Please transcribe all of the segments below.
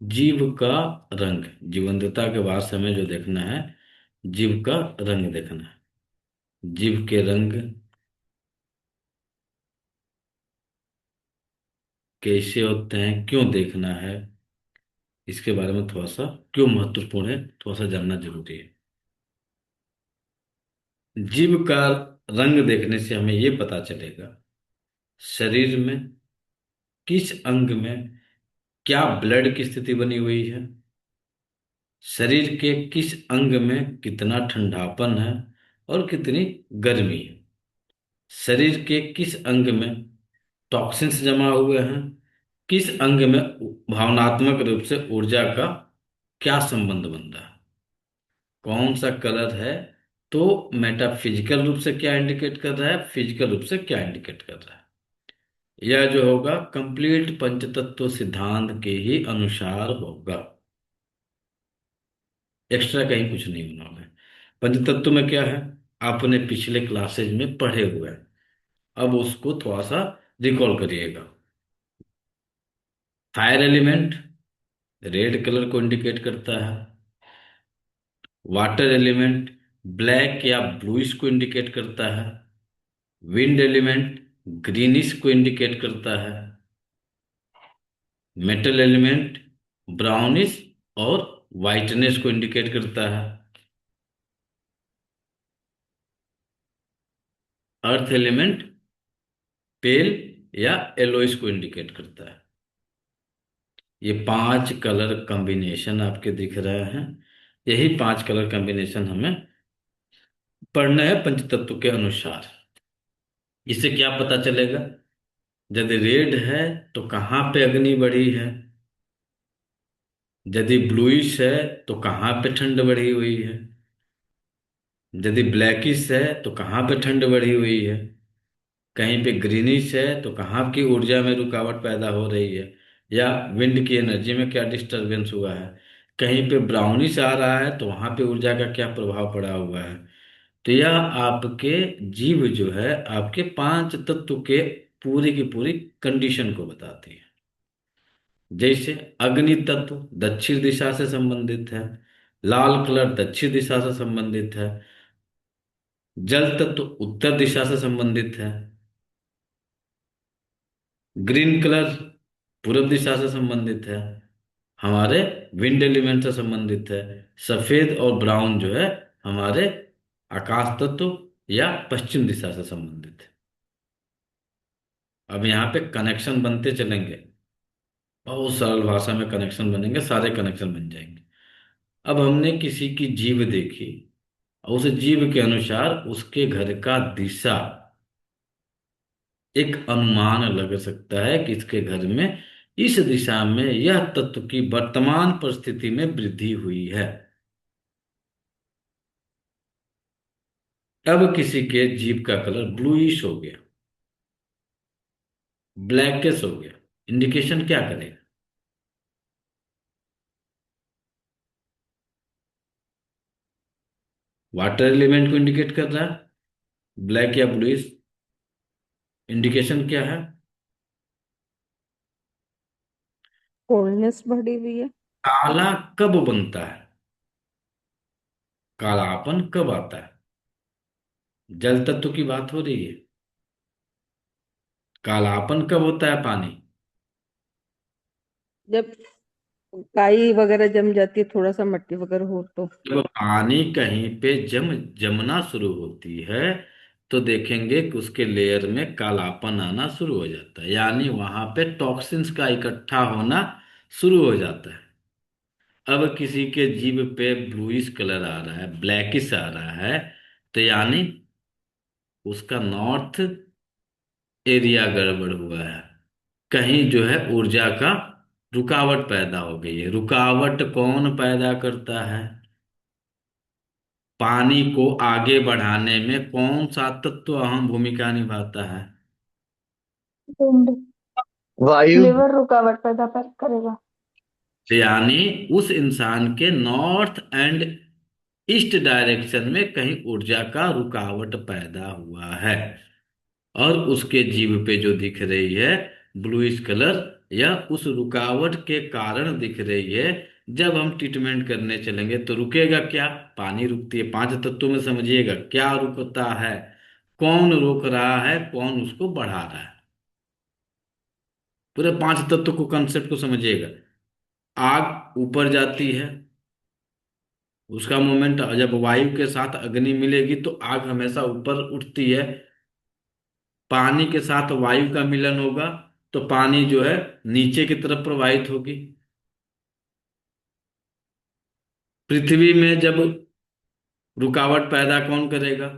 जीव का रंग, जीवंतता के बाद से हमें जो देखना है, जीव का रंग देखना है। जीव के रंग कैसे होते हैं, क्यों देखना है, इसके बारे में थोड़ा सा, क्यों महत्वपूर्ण है, थोड़ा सा जानना जरूरी है। जीव का रंग देखने से हमें यह पता चलेगा शरीर में किस अंग में क्या ब्लड की स्थिति बनी हुई है, शरीर के किस अंग में कितना ठंडापन है और कितनी गर्मी है, शरीर के किस अंग में टॉक्सिन्स जमा हुए हैं, किस अंग में भावनात्मक रूप से ऊर्जा का क्या संबंध बन रहा है, कौन सा कलर है, तो मेटाफिजिकल रूप से क्या इंडिकेट कर रहा है, फिजिकल रूप से क्या इंडिकेट कर रहा है। यह जो होगा कंप्लीट पंचतत्व सिद्धांत के ही अनुसार होगा, एक्स्ट्रा कहीं कुछ नहीं होना है। पंचतत्व में क्या है, आपने पिछले क्लासेज में पढ़े हुए हैं, अब उसको थोड़ा सा रिकॉल करिएगा। फायर एलिमेंट रेड कलर को इंडिकेट करता है। वाटर एलिमेंट ब्लैक या ब्लूइश को इंडिकेट करता है। विंड एलिमेंट ग्रीनिश को इंडिकेट करता है। मेटल एलिमेंट ब्राउनिश और वाइटनेस को इंडिकेट करता है। अर्थ एलिमेंट पेल या येलोइश को इंडिकेट करता है। ये पांच कलर कॉम्बिनेशन आपके दिख रहे हैं, यही पांच कलर कॉम्बिनेशन हमें पढ़ना है पंचतत्व के अनुसार। इससे क्या पता चलेगा, यदि रेड है तो कहाँ पे अग्नि बढ़ी है, यदि ब्लूइश है तो कहाँ पे ठंड बढ़ी हुई है, यदि ब्लैकिश है तो कहाँ पे ठंड बढ़ी हुई है, कहीं पे ग्रीनिश है तो कहाँ की ऊर्जा में रुकावट पैदा हो रही है, या विंड की एनर्जी में क्या डिस्टरबेंस हुआ है, कहीं पे ब्राउनिश आ रहा है तो वहां पे ऊर्जा का क्या प्रभाव पड़ा हुआ है। तो यह आपके जीव जो है आपके पांच तत्व के पूरी की पूरी कंडीशन को बताती है। जैसे अग्नि तत्व दक्षिण दिशा से संबंधित है, लाल कलर दक्षिण दिशा से संबंधित है। जल तत्व उत्तर दिशा से संबंधित है। ग्रीन कलर पूर्व दिशा से संबंधित है, हमारे विंड एलिमेंट से संबंधित है। सफेद और ब्राउन जो है हमारे आकाश तत्व या पश्चिम दिशा से संबंधित है। अब यहाँ पे कनेक्शन बनते चलेंगे, बहुत सरल भाषा में कनेक्शन बनेंगे, सारे कनेक्शन बन जाएंगे। अब हमने किसी की जीव देखी, उस जीव के अनुसार उसके घर का दिशा एक अनुमान लग सकता है कि इसके घर में इस दिशा में यह तत्व की वर्तमान परिस्थिति में वृद्धि हुई है। अब किसी के जीव का कलर ब्लूइश हो गया, ब्लैकिश हो गया, इंडिकेशन क्या करेगा, वाटर एलिमेंट को इंडिकेट कर रहा है। ब्लैक या ब्लूइश इंडिकेशन क्या है, कोल्डनेस बढ़ी हुई है। काला कब बनता है, कालापन कब आता है। जल तत्व की बात हो रही है, कालापन कब होता है पानी, जब काई वगैरह जम जाती है, थोड़ा सा मट्टी वगैरह हो तो। जब पानी कहीं पे जमना शुरू होती है तो देखेंगे कि उसके लेयर में कालापन आना शुरू हो जाता है, यानी वहां पे टॉक्सिन्स का इकट्ठा होना शुरू हो जाता है। अब किसी के जीभ पे ब्लूइश कलर आ रहा है, ब्लैकिश आ रहा है, तो यानी उसका नॉर्थ एरिया गड़बड़ हुआ है, कहीं जो है ऊर्जा का रुकावट पैदा हो गई है। रुकावट कौन पैदा करता है, पानी को आगे बढ़ाने में कौन सा तत्व अहम भूमिका निभाता है। विंड। वायु। लिवर रुकावट पैदा करेगा। तो यानी उस इंसान के नॉर्थ एंड ईस्ट डायरेक्शन में कहीं ऊर्जा का रुकावट पैदा हुआ है, और उसके जीभ पे जो दिख रही है ब्लूइश कलर, यह उस रुकावट के कारण दिख रही है। जब हम ट्रीटमेंट करने चलेंगे तो रुकेगा क्या? पानी रुकती है। पांच तत्वों में समझिएगा क्या रुकता है, कौन रोक रहा है, कौन उसको बढ़ा रहा है। पूरे पांच तत्व को, कंसेप्ट को समझिएगा। आग ऊपर जाती है, उसका मोमेंट, जब वायु के साथ अग्नि मिलेगी तो आग हमेशा ऊपर उठती है। पानी के साथ वायु का मिलन होगा तो पानी जो है नीचे की तरफ प्रवाहित होगी। पृथ्वी में जब रुकावट पैदा कौन करेगा?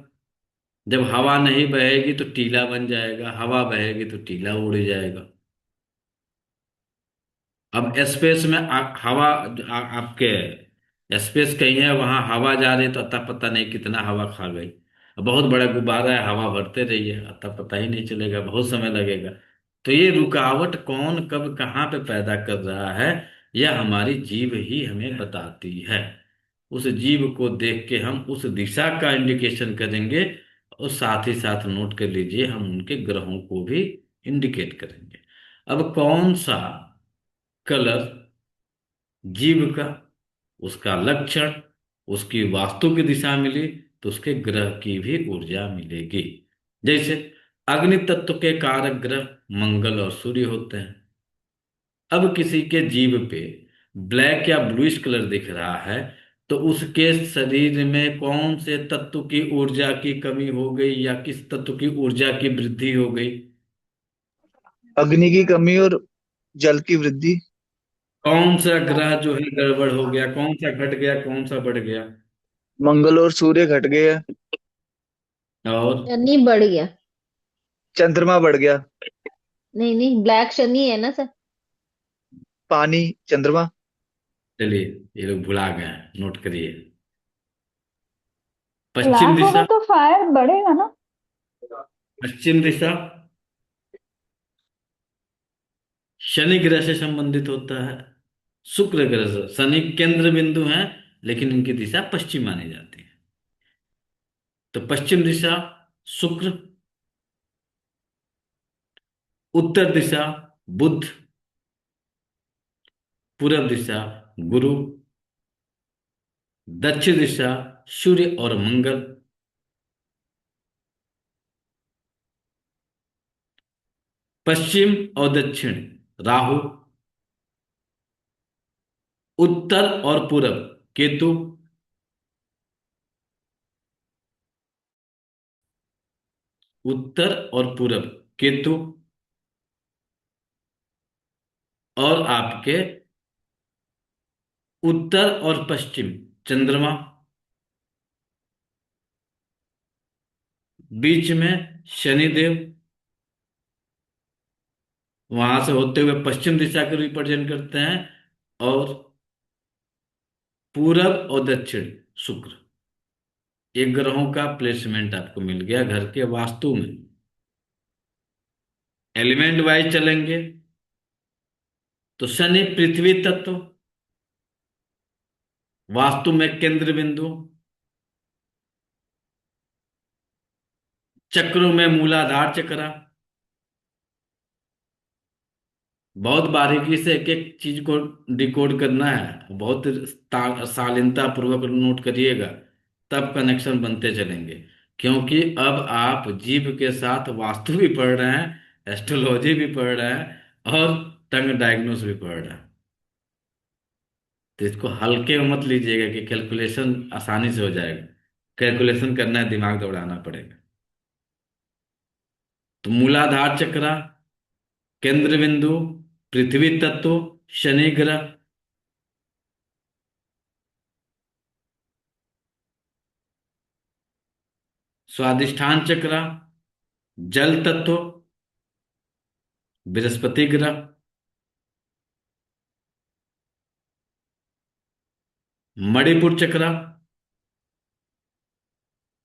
जब हवा नहीं बहेगी तो टीला बन जाएगा, हवा बहेगी तो टीला उड़ जाएगा। अब स्पेस में हवा, आपके स्पेस कहीं है, वहां हवा जा रही है तो अता पता नहीं कितना हवा खा गई। अब बहुत बड़ा गुब्बारा है, हवा भरते रहिए, अता पता ही नहीं चलेगा, बहुत समय लगेगा। तो ये रुकावट कौन कब कहाँ पे पैदा कर रहा है, यह हमारी जीभ ही हमें बताती है। उस जीभ को देख के हम उस दिशा का इंडिकेशन करेंगे, और साथ ही साथ नोट कर लीजिए हम उनके ग्रहों को भी इंडिकेट करेंगे। अब कौन सा कलर जीव का, उसका लक्षण, उसकी वास्तु की दिशा मिली तो उसके ग्रह की भी ऊर्जा मिलेगी। जैसे अग्नि तत्व के कारक ग्रह मंगल और सूर्य होते हैं। अब किसी के जीव पे ब्लैक या ब्लूइश कलर दिख रहा है तो उसके शरीर में कौन से तत्व की ऊर्जा की कमी हो गई या किस तत्व की ऊर्जा की वृद्धि हो गई? अग्नि की कमी और जल की वृद्धि। कौन सा ग्रह जो है गड़बड़ हो गया, कौन सा घट गया, कौन सा बढ़ गया? मंगल और सूर्य घट गए हैं। और शनि बढ़ गया। चंद्रमा बढ़ गया। नहीं नहीं, ब्लैक शनि है ना सर। पानी चंद्रमा। चलिए, ये लोग भुला गए हैं, नोट करिए। पश्चिम ब्लैक होगा दिशा, तो फायर बढ़ेगा ना। पश्चिम दिशा शनि ग्रह से संबंधित होता है। शुक्र ग्रह से, शनि केंद्र बिंदु है लेकिन इनकी दिशा पश्चिम मानी जाती है। तो पश्चिम दिशा शुक्र, उत्तर दिशा बुध, पूर्व दिशा गुरु, दक्षिण दिशा सूर्य और मंगल, पश्चिम और दक्षिण राहु, उत्तर और पूरब केतु, उत्तर और पूरब केतु, और आपके उत्तर और पश्चिम चंद्रमा, बीच में शनिदेव, वहां से होते हुए पश्चिम दिशा को रिप्रेजेंट करते हैं, और पूरब और दक्षिण शुक्र। एक ग्रहों का प्लेसमेंट आपको मिल गया घर के वास्तु में। एलिमेंट वाइज चलेंगे तो शनि पृथ्वी तत्व, वास्तु में केंद्र बिंदु, चक्रों में मूलाधार चक्रा। बहुत बारीकी से एक एक चीज को डिकोड करना है, बहुत शालीनता पूर्वक नोट करिएगा, तब कनेक्शन बनते चलेंगे। क्योंकि अब आप जीव के साथ वास्तु भी पढ़ रहे हैं, एस्ट्रोलॉजी भी पढ़ रहे हैं, और टंग डायग्नोस भी पढ़ रहे हैं। तो इसको हल्के में मत लीजिएगा कि कैलकुलेशन आसानी से हो जाएगा। कैलकुलेशन करना है, दिमाग दौड़ाना पड़ेगा। तो मूलाधार चक्रा, केंद्र बिंदु, पृथ्वी तत्व, शनि ग्रह, स्वादिष्ठान चक्र, जल तत्व, बृहस्पति ग्रह, मणिपुर चक्र।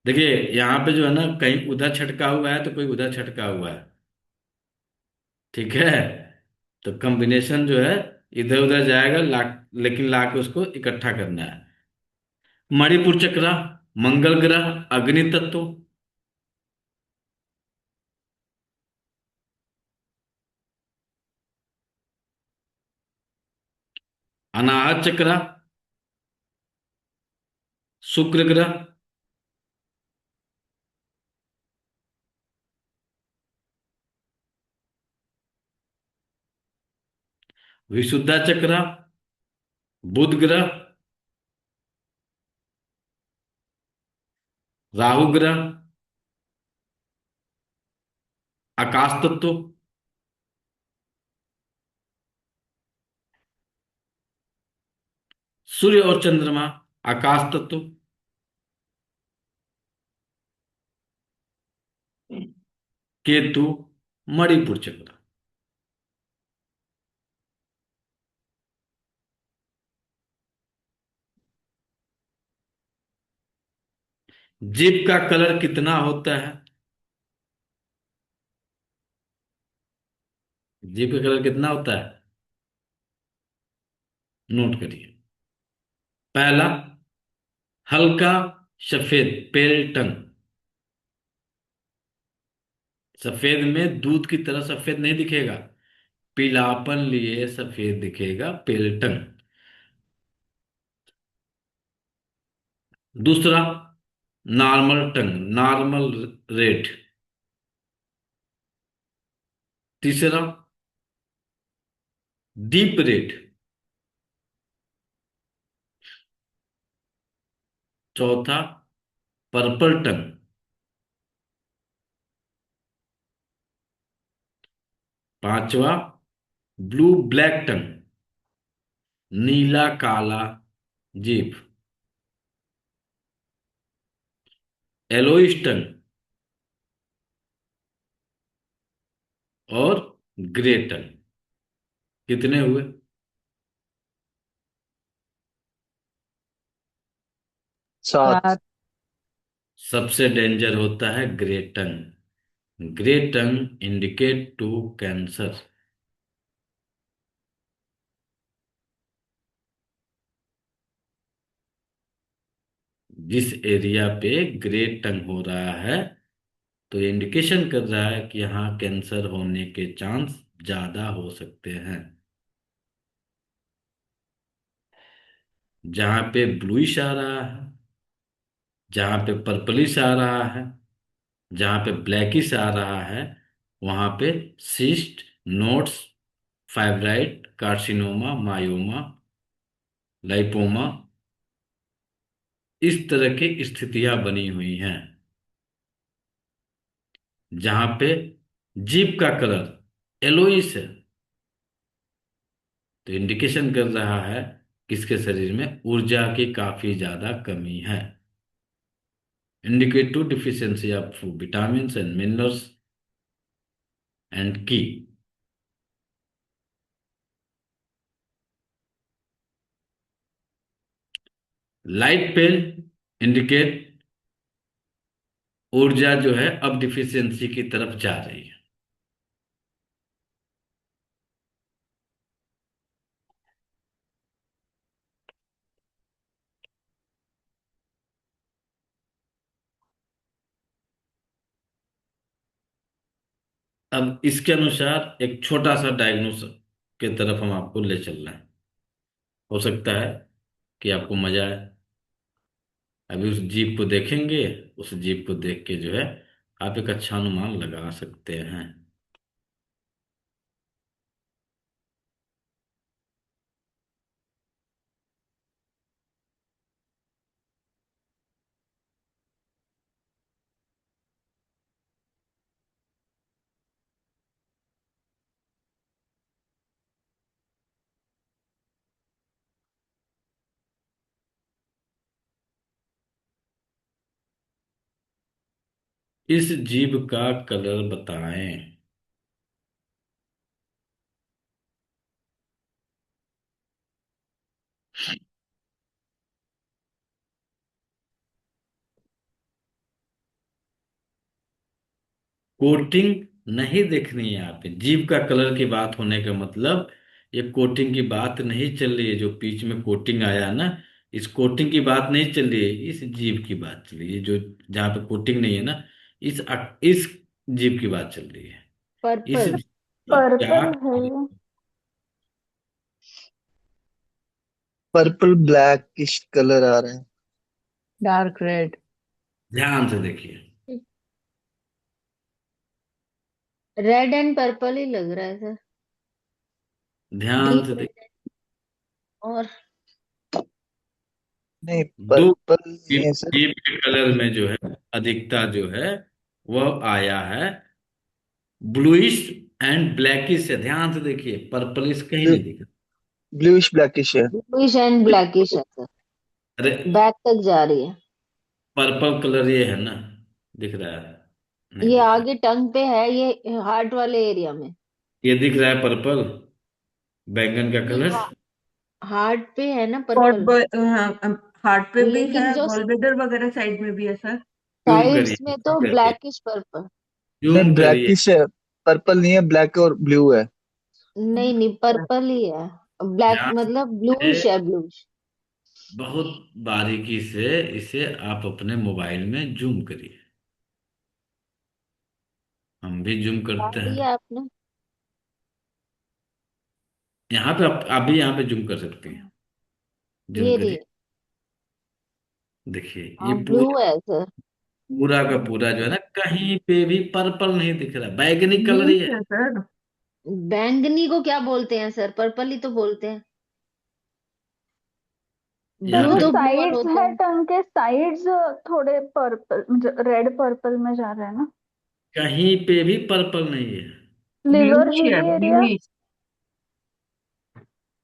देखिए यहाँ पे जो है ना, कहीं उधर छटका हुआ है तो कोई उधर छटका हुआ है, ठीक है? तो कॉम्बिनेशन जो है इधर उधर जाएगा, लेकिन ला के उसको इकट्ठा करना है। मणिपुर चक्र, मंगल ग्रह, अग्नि तत्व, अनाहत चक्र, शुक्र ग्रह, विशुद्धा चक्र, बुध ग्रह, राहु ग्रह, आकाश तत्व, सूर्य और चंद्रमा, आकाश तत्व, केतु, मणिपुर चक्र। जीभ का कलर कितना होता है? जीभ का कलर कितना होता है? नोट करिए। पहला, हल्का सफेद, पेल टंग। सफेद में दूध की तरह सफेद नहीं दिखेगा, पीलापन लिए सफेद दिखेगा, पेल टंग। दूसरा, नॉर्मल टंग, नॉर्मल रेड। तीसरा, डीप रेड। चौथा, पर्पल टंग। पांचवा, ब्लू ब्लैक टंग, नीला काला जीभ। येलोइश टंग और ग्रे टंग। कितने हुए? 7। चार। सबसे डेंजर होता है grey tongue. Grey tongue indicate to cancer. जिस एरिया पे ग्रे टंग हो रहा है तो ये इंडिकेशन कर रहा है कि यहाँ कैंसर होने के चांस ज्यादा हो सकते हैं। जहां पे ब्लूइश आ रहा है, जहां पे पर्पलिश आ रहा है, जहां पे ब्लैकिश आ रहा है, वहां पे cyst, nodes, fibroid, carcinoma, myoma, lipoma, इस तरह की स्थितियां बनी हुई हैं। जहां पे जीभ का कलर येलोइश है तो इंडिकेशन कर रहा है किसके शरीर में ऊर्जा की काफी ज्यादा कमी है। Indicate to deficiency of vitamin and minerals and की। लाइट पेल इंडिकेट ऊर्जा जो है अब डिफिशियंसी की तरफ जा रही है। अब इसके अनुसार एक छोटा सा डायग्नोस के तरफ हम आपको ले चल रहे हैं। हो सकता है कि आपको मजा आए। अभी उस जीप को देखेंगे, उस जीप को देख के जो है आप एक अच्छा अनुमान लगा सकते हैं। इस जीभ का कलर बताएं। कोटिंग नहीं देखनी है यहाँ पे। जीभ का कलर की बात होने का मतलब ये कोटिंग की बात नहीं चल रही है। जो बीच में कोटिंग आया है ना, इस कोटिंग की बात नहीं चल रही है, इस जीभ की बात चल रही है। जो जहाँ पे कोटिंग नहीं है ना, इस जीभ की बात चल रही है। इस पर्पल। जीभ का क्या पर्पल है ये। पर्पल ब्लैकिश कलर आ रहा है। Dark red. ध्यान से देखिए। रेड एंड पर्पल ही लग रहा है सर। ध्यान डीप से रेड देखिए। और नहीं, दो पर्पल नहीं डीप है सर। डीप कलर में जो है अधिकता जो है वह आया है ब्लूइश एंड ब्लैकिश से। ध्यान से देखिए, पर्पलिश कहीं ब्लू नहीं दिख ब्लूइश ब्लैकिश है। ब्लूइश एंड ब्लैकिश है सर। रहा। अरे, बैक तक जा रही है। पर्पल कलर ये है ना, दिख रहा है? नहीं ये दिख रहा। आगे टंग पे है, ये हार्ट वाले एरिया में। ये दिख रहा है पर्पल, बैंगन का ये कलर। हार्ट पे है ना और पर्पल। हार्ट पे भी है, लेकिन जो गॉल ब्लैडर वगैरह साइड में भी है सर। जूम करिए, साइड्स में जूम तो करिए, ब्लैकिश पर्पल। नहीं, जूम करिए। ब्लैकिश है। पर्पल नहीं है, ब्लैक और ब्लू है। नहीं नहीं, पर्पल ही है। ब्लैक ध्यान मतलब से, ब्लूइश है, ब्लूइश। बहुत बारीकी से इसे आप अपने मोबाइल में जूम करिए। हम भी जूम करते डाल हैं। दिया आपने? यहाँ पे आप भी यहाँ पे जूम कर सकते हैं। जूम ये रही करिए। है। देखिए ये हाँ, ब्लू पूरा है सर। पूरा का पूरा जो है ना, कहीं पे भी पर्पल नहीं दिख रहा, बैगनी कलर ही ब्लूइश है। है सर। बैंगनी को क्या बोलते हैं सर? पर्पल ही तो बोलते हैं। यहाँ ब्लू जो पे तो ब्लू और साइड्स होते है हैं। टंग के साइड्स थोड़े पर्पल, रेड पर्पल में जा रहे हैं ना। कहीं पे भी पर्पल नहीं है। लिवर ब्लूइश है, हिली एरिया, ब्लूइश।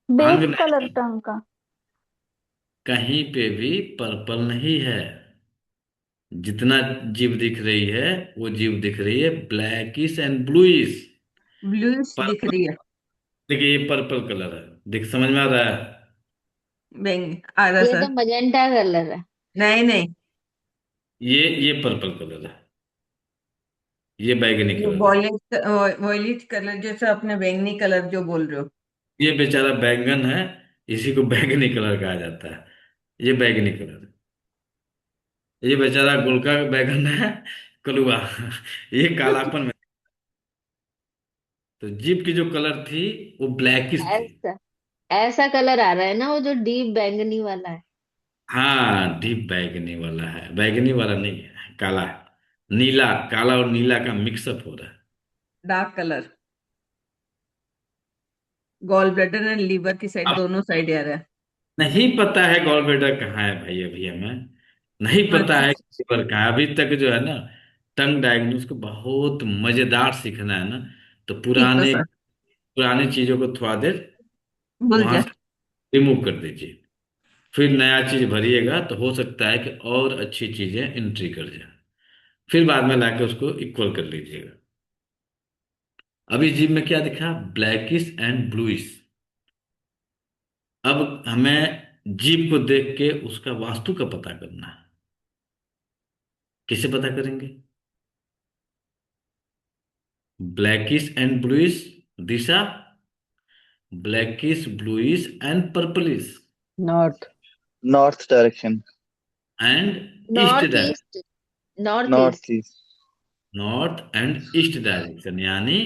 अंग बेस कलर नहीं, टंग का। कहीं पे भी पर्पल नहीं है। जितना जीभ दिख रही है वो जीभ दिख रही है ब्लैकिश एंड ब्लूइश। ब्लूइश दिख पर्पल, रही है। देखिए ये पर्पल कलर है, दिख समझ में आ रहा है? बैंग आ रहा ये तो सर। मजेंटा कलर है। नहीं नहीं, ये पर्पल कलर है, ये बैगनी ये कलर है। वॉयलेट, वॉयलेट कलर जैसा अपने बैंगनी कलर जो बोल रहे हो। ये बेचारा बैंगन है, इसी को बैगनी कलर कहा जाता है। ये बैगनी कलर है। ये बेचारा गोलका बैगन है, कलुआ। ये कालापन में। तो जीभ की जो कलर थी वो ब्लैकिश थी। ऐसा ऐसा कलर आ रहा है ना, वो जो डीप बैंगनी वाला है। हाँ, डीप बैगनी वाला है, बैगनी वाला नहीं है, काला है। नीला, काला और नीला का मिक्सअप हो रहा है। Dark colour. Gall bladder and liver की साइड, अब दोनों साइड आ रहा है। नहीं पता है गॉल ब्लैडर कहाँ है भाई, अभी हमें नहीं पता अच्छा, है लीवर कहाँ है अभी तक जो है ना। टंग डायग्नोस को बहुत मजेदार सीखना है ना, तो ठीक है पुराने सर। पुरानी चीजों को थोड़ा देर भूल वहां जा। से रिमूव कर दीजिए। फिर नया चीज भरिएगा तो हो सकता है कि और अच्छी चीजें एंट्री कर जाए। फिर बाद में लाके उसको इक्वल कर लीजिएगा। अभी जीभ में क्या दिखा? Blackish and bluish. अब हमें जीभ को देख के उसका वास्तु का पता करना है। कैसे पता करेंगे? Blackish and bluish Disha, blackish bluish and purplish north. North direction. And east north direction. East. North north east. East. North and east direction, यानी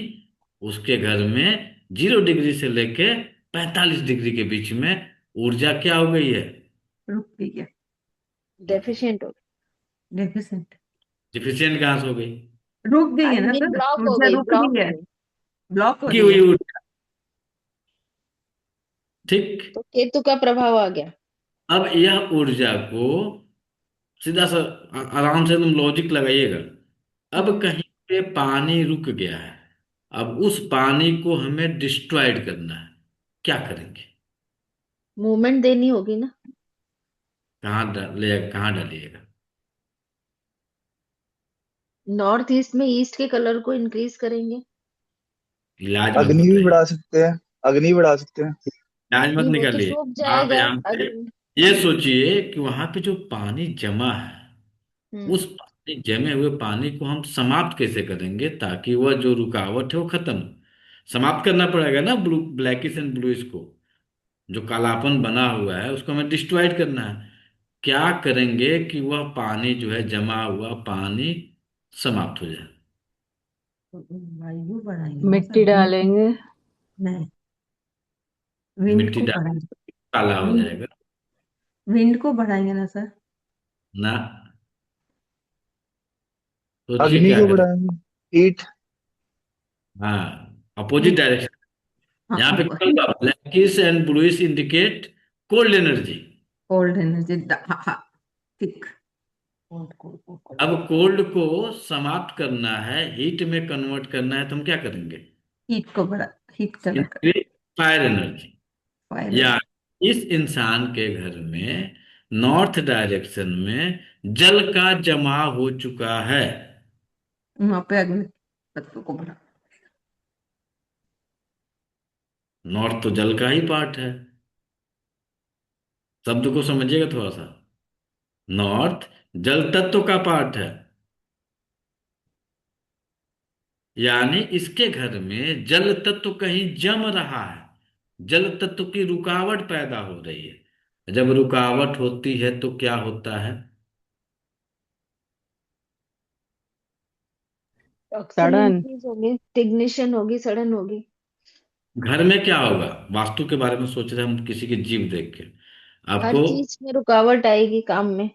उसके घर में 0 डिग्री से लेके 45 डिग्री के बीच में ऊर्जा क्या हो गई है? रुक गई। डेफिशिएंट हो डेफिशिएंट। डिफिशियंट कहाँ से हो गई? रुक गई आई है ना मीन सर, ब्लॉक हो ऊर्जा गई, रुक ब्लॉक रही हो है। गई। ब्लॉक हो की रही हुई है। ऊर्जा। ठीक। तो केतु का प्रभाव आ गया। अब यह ऊर्जा को सीधा सा आराम से तुम लॉजिक लगाइएगा। अब हम्म। कहीं पे पानी रुक गया है, अब उस पानी को हमें डिस्ट्रॉयड करना है। क्या करेंगे? मूवमेंट देनी होगी ना। कहाँ डालिएगा? नॉर्थ ईस्ट में ईस्ट के कलर को इंक्रीज करेंगे। इलाज मत अग्नि भी बताइए। बढ़ा सकते हैं। अग्नि बढ़ा सकते हैं। इलाज मत नहीं, वो तो निकालिए। सूख आप जाएगा यहाँ पे अगर। ये सोचिए कि वहां पे जो पानी जमा है, हम्म। उस पानी जमे हुए पानी को हम समाप्त कैसे करेंगे ताकि वह जो रुकावट है वो खत्म हो। समाप्त करना पड़ेगा ना ब्लैकिश एंड ब्लूइश को। जो कालापन बना हुआ है उसको हमें डिस्ट्रॉयड करना है। क्या करेंगे कि वह पानी जो है, जमा हुआ पानी, समाप्त हो जाए? वायु बढ़ाएंगे ना सर, मिट्टी डालेंगे। नहीं, विंड मिट्टी को डाल बढ़ाएंगे। काला हो जाएगा। विंड को बढ़ाएंगे ना सर? ना। सोचिए अग्नि क्या को करें। बढ़ाएंगे, हीट। हाँ, अपोजिट हीट। डायरेक्शन। हाँ, यहाँ पे अब क्या होगा, blackish and bluish indicate cold energy. Cold energy. हाँ हाँ, ठीक। Cold cold cold cold. अब कोल्ड को समाप्त करना है, हीट में कन्वर्ट करना है, तो हम क्या करेंगे? हीट को बढ़ा, हीट ज्यादा कर। Increase fire energy. फायर। या इस इंसान के घर में नॉर्थ डायरेक्शन में जल का जमाव हो चुका है। वहां पे अग्नि तत्व को बढ़ा। नॉर्थ तो जल का ही पार्ट है। शब्द को समझिएगा थोड़ा सा। नॉर्थ जल तत्व का पार्ट है, यानी इसके घर में जल तत्व कहीं जम रहा है, जल तत्व की रुकावट पैदा हो रही है। जब रुकावट होती है तो क्या होता है? टॉक्सिन सड़न। इंक्रीज होगी, स्टिग्नेशन होगी, सड़न होगी। घर में क्या होगा? वास्तु के बारे में सोच रहे हैं हम, किसी के जीव देख के हर आपको। चीज में रुकावट आएगी काम में।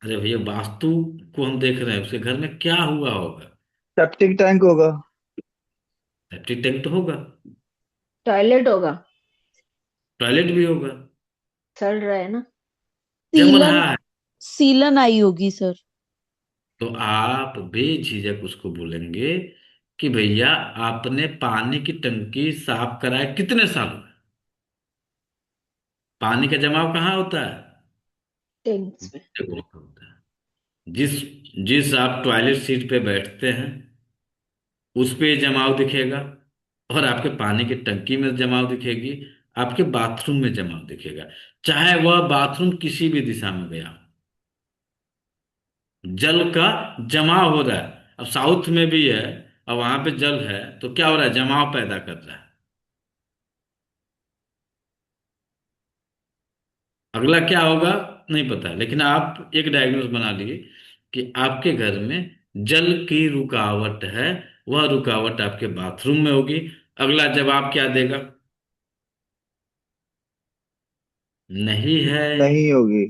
अरे भैया, वास्तु को हम देख रहे हैं, उसके घर में क्या हुआ होगा? सेप्टिक टैंक होगा। सेप्टिक टैंक तो होगा, टॉयलेट होगा। टॉयलेट भी होगा, सड़ रहा है ना। जम सीलन, रहा है। सीलन आई होगी सर। तो आप बेझिझक उसको बोलेंगे कि भैया, आपने पानी की टंकी साफ कराए कितने साल हुए? पानी का जमाव कहाँ होता है? टैंक्स में। जगह पे होता है। जिस जिस आप टॉयलेट सीट पे बैठते हैं उस पे जमाव दिखेगा, और आपके पानी की टंकी में जमाव दिखेगी, आपके बाथरूम में जमाव दिखेगा। चाहे वह बाथरूम किसी भी दिशा में गया हो, जल का जमाव हो रहा है। अब साउथ में भी है और वहां पे जल है, तो क्या हो रहा है? जमाव पैदा कर रहा है। अगला क्या होगा नहीं पता, लेकिन आप एक डायग्नोस बना लिए कि आपके घर में जल की रुकावट है। वह रुकावट आपके बाथरूम में होगी। अगला जवाब क्या देगा? नहीं है। नहीं होगी।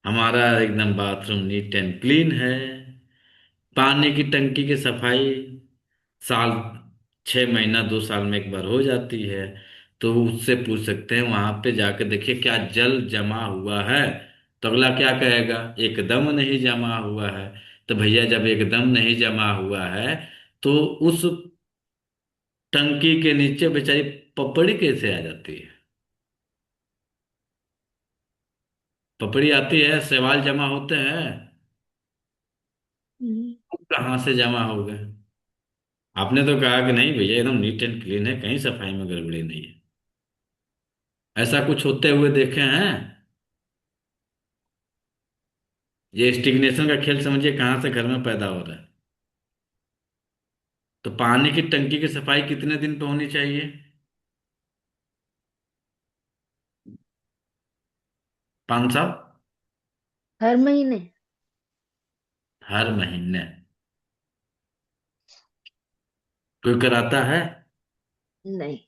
हमारा एकदम बाथरूम नीट एंड क्लीन है। पानी की टंकी की सफाई साल 6 महीना 2 साल में एक बार हो जाती है। तो उससे पूछ सकते हैं, वहां पे जाकर देखिए क्या जल जमा हुआ है? तो अगला क्या कहेगा? एकदम नहीं जमा हुआ है। तो भैया, जब एकदम नहीं जमा हुआ है तो उस टंकी के नीचे बेचारी पपड़ी कैसे आ जाती है? पपड़ी आती है, शैवाल जमा होते हैं, हम्म। कहाँ से जमा हो गए? आपने तो कहा कि नहीं भैया, एकदम नीट एंड क्लीन है, कहीं सफाई में गड़बड़ी नहीं है। ऐसा कुछ होते हुए देखे हैं? ये स्टिग्नेशन का खेल समझिए कहाँ से घर में पैदा हो रहा है। तो पानी की टंकी की सफाई कितने दिन पे होनी चाहिए? 5 साल? हर महीने। हर महीने? कोई कराता है? नहीं।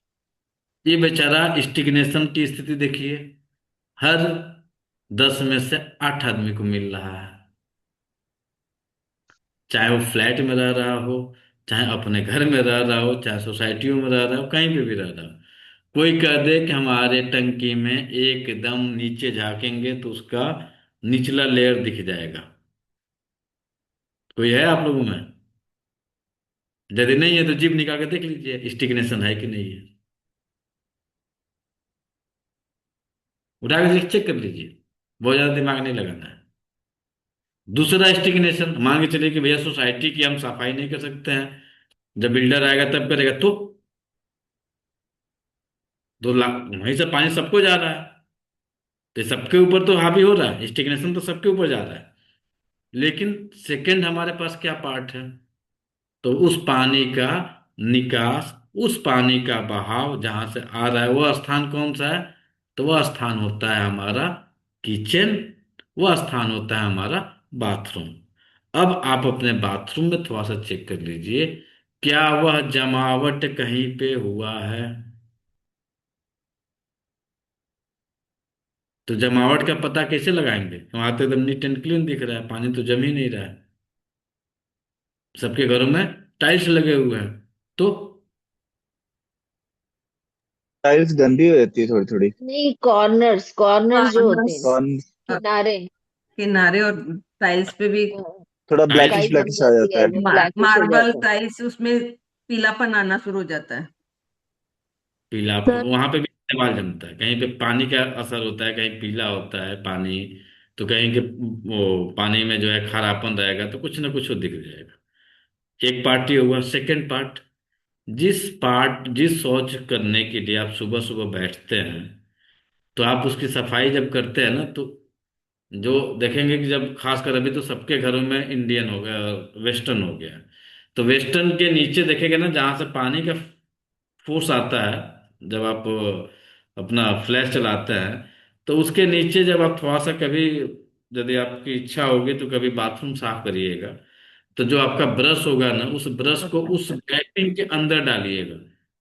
ये बेचारा स्टिग्नेशन की स्थिति देखिए, हर 10 में से 8 आदमी को मिल रहा है। चाहे वो फ्लैट में रह रहा हो, चाहे अपने घर में रह रहा हो, चाहे सोसाइटियों में रह रहा हो, कहीं पे भी रह रहा हो। कोई कह दे कि हमारे टंकी में एकदम नीचे झांकेंगे तो उसका निचला लेयर दिख जाएगा। कोई है आप लोगों में? यदि नहीं है तो जीभ निकाल के देख लीजिए, स्टिग्नेशन है कि नहीं है। उठा के चेक कर लीजिए, बहुत ज्यादा दिमाग नहीं लगाना है। दूसरा स्टिग्नेशन, मान के चलिए कि भैया सोसाइटी की हम सफाई नहीं कर सकते हैं, जब बिल्डर आएगा तब करेगा, तो वहीं से पानी सबको जा रहा है, तो सबके ऊपर तो हावी हो रहा है, स्टिग्नेशन तो सबके ऊपर जा रहा है। लेकिन सेकंड हमारे पास क्या पार्ट है? तो उस पानी का निकास, उस पानी का बहाव जहां से आ रहा है, वह स्थान कौन सा है? तो वह स्थान होता है हमारा किचन, वह स्थान होता है हमारा बाथरूम। अब आप अपने बाथरूम में थोड़ा सा चेक कर लीजिए, क्या वह जमावट कहीं पे हुआ है? तो जमावट का पता कैसे लगाएंगे? वहां तो एकदम नीट एंड क्लीन दिख रहा है, पानी तो जम ही नहीं रहा है। सबके घरों में टाइल्स लगे हुए हैं। तो टाइल्स गंदी हो जाती है थोड़ी थोड़ी। नहीं, कॉर्नर्स कॉर्नर्स जो होते हैं ना, कॉर्नर्स, कौन? किनारे। किनारे और टाइल्स पे भी थोड़ा टाइल्स ब्लैकिश स्काई जम ब्लैकिश आ जाती जाता है, है। जो ब्लैकिश हो मार्बल जाता है। टाइल्स, उसमें पीलापन आना शुरू हो जाता है। पीला, सर वहां पे भी दीवार जमता है, कहीं पे पानी का असर होता है, कहीं पीला होता है पानी, तो कहीं के वो पानी में जो है खारापन रहेगा, तो कुछ ना कुछ वो दिख जाएगा। एक पार्ट ये हुआ। सेकंड पार्ट, जिस शौच करने के लिए आप सुबह सुबह बैठते हैं, तो आप उसकी सफाई जब करते हैं ना, तो जो देखेंगे कि जब खासकर अभी तो सबके घरों में इंडियन हो गया, वेस्टर्न हो गया, तो वेस्टर्न के नीचे देखेंगे ना, जहां से पानी का फोर्स आता है, जब आप अपना फ्लैश चलाते हैं, तो उसके नीचे जब आप थोड़ा सा कभी, यदि आपकी इच्छा होगी तो कभी बाथरूम साफ करिएगा, तो जो आपका ब्रश होगा ना, उस ब्रश को उस गैपिंग के अंदर डालिएगा,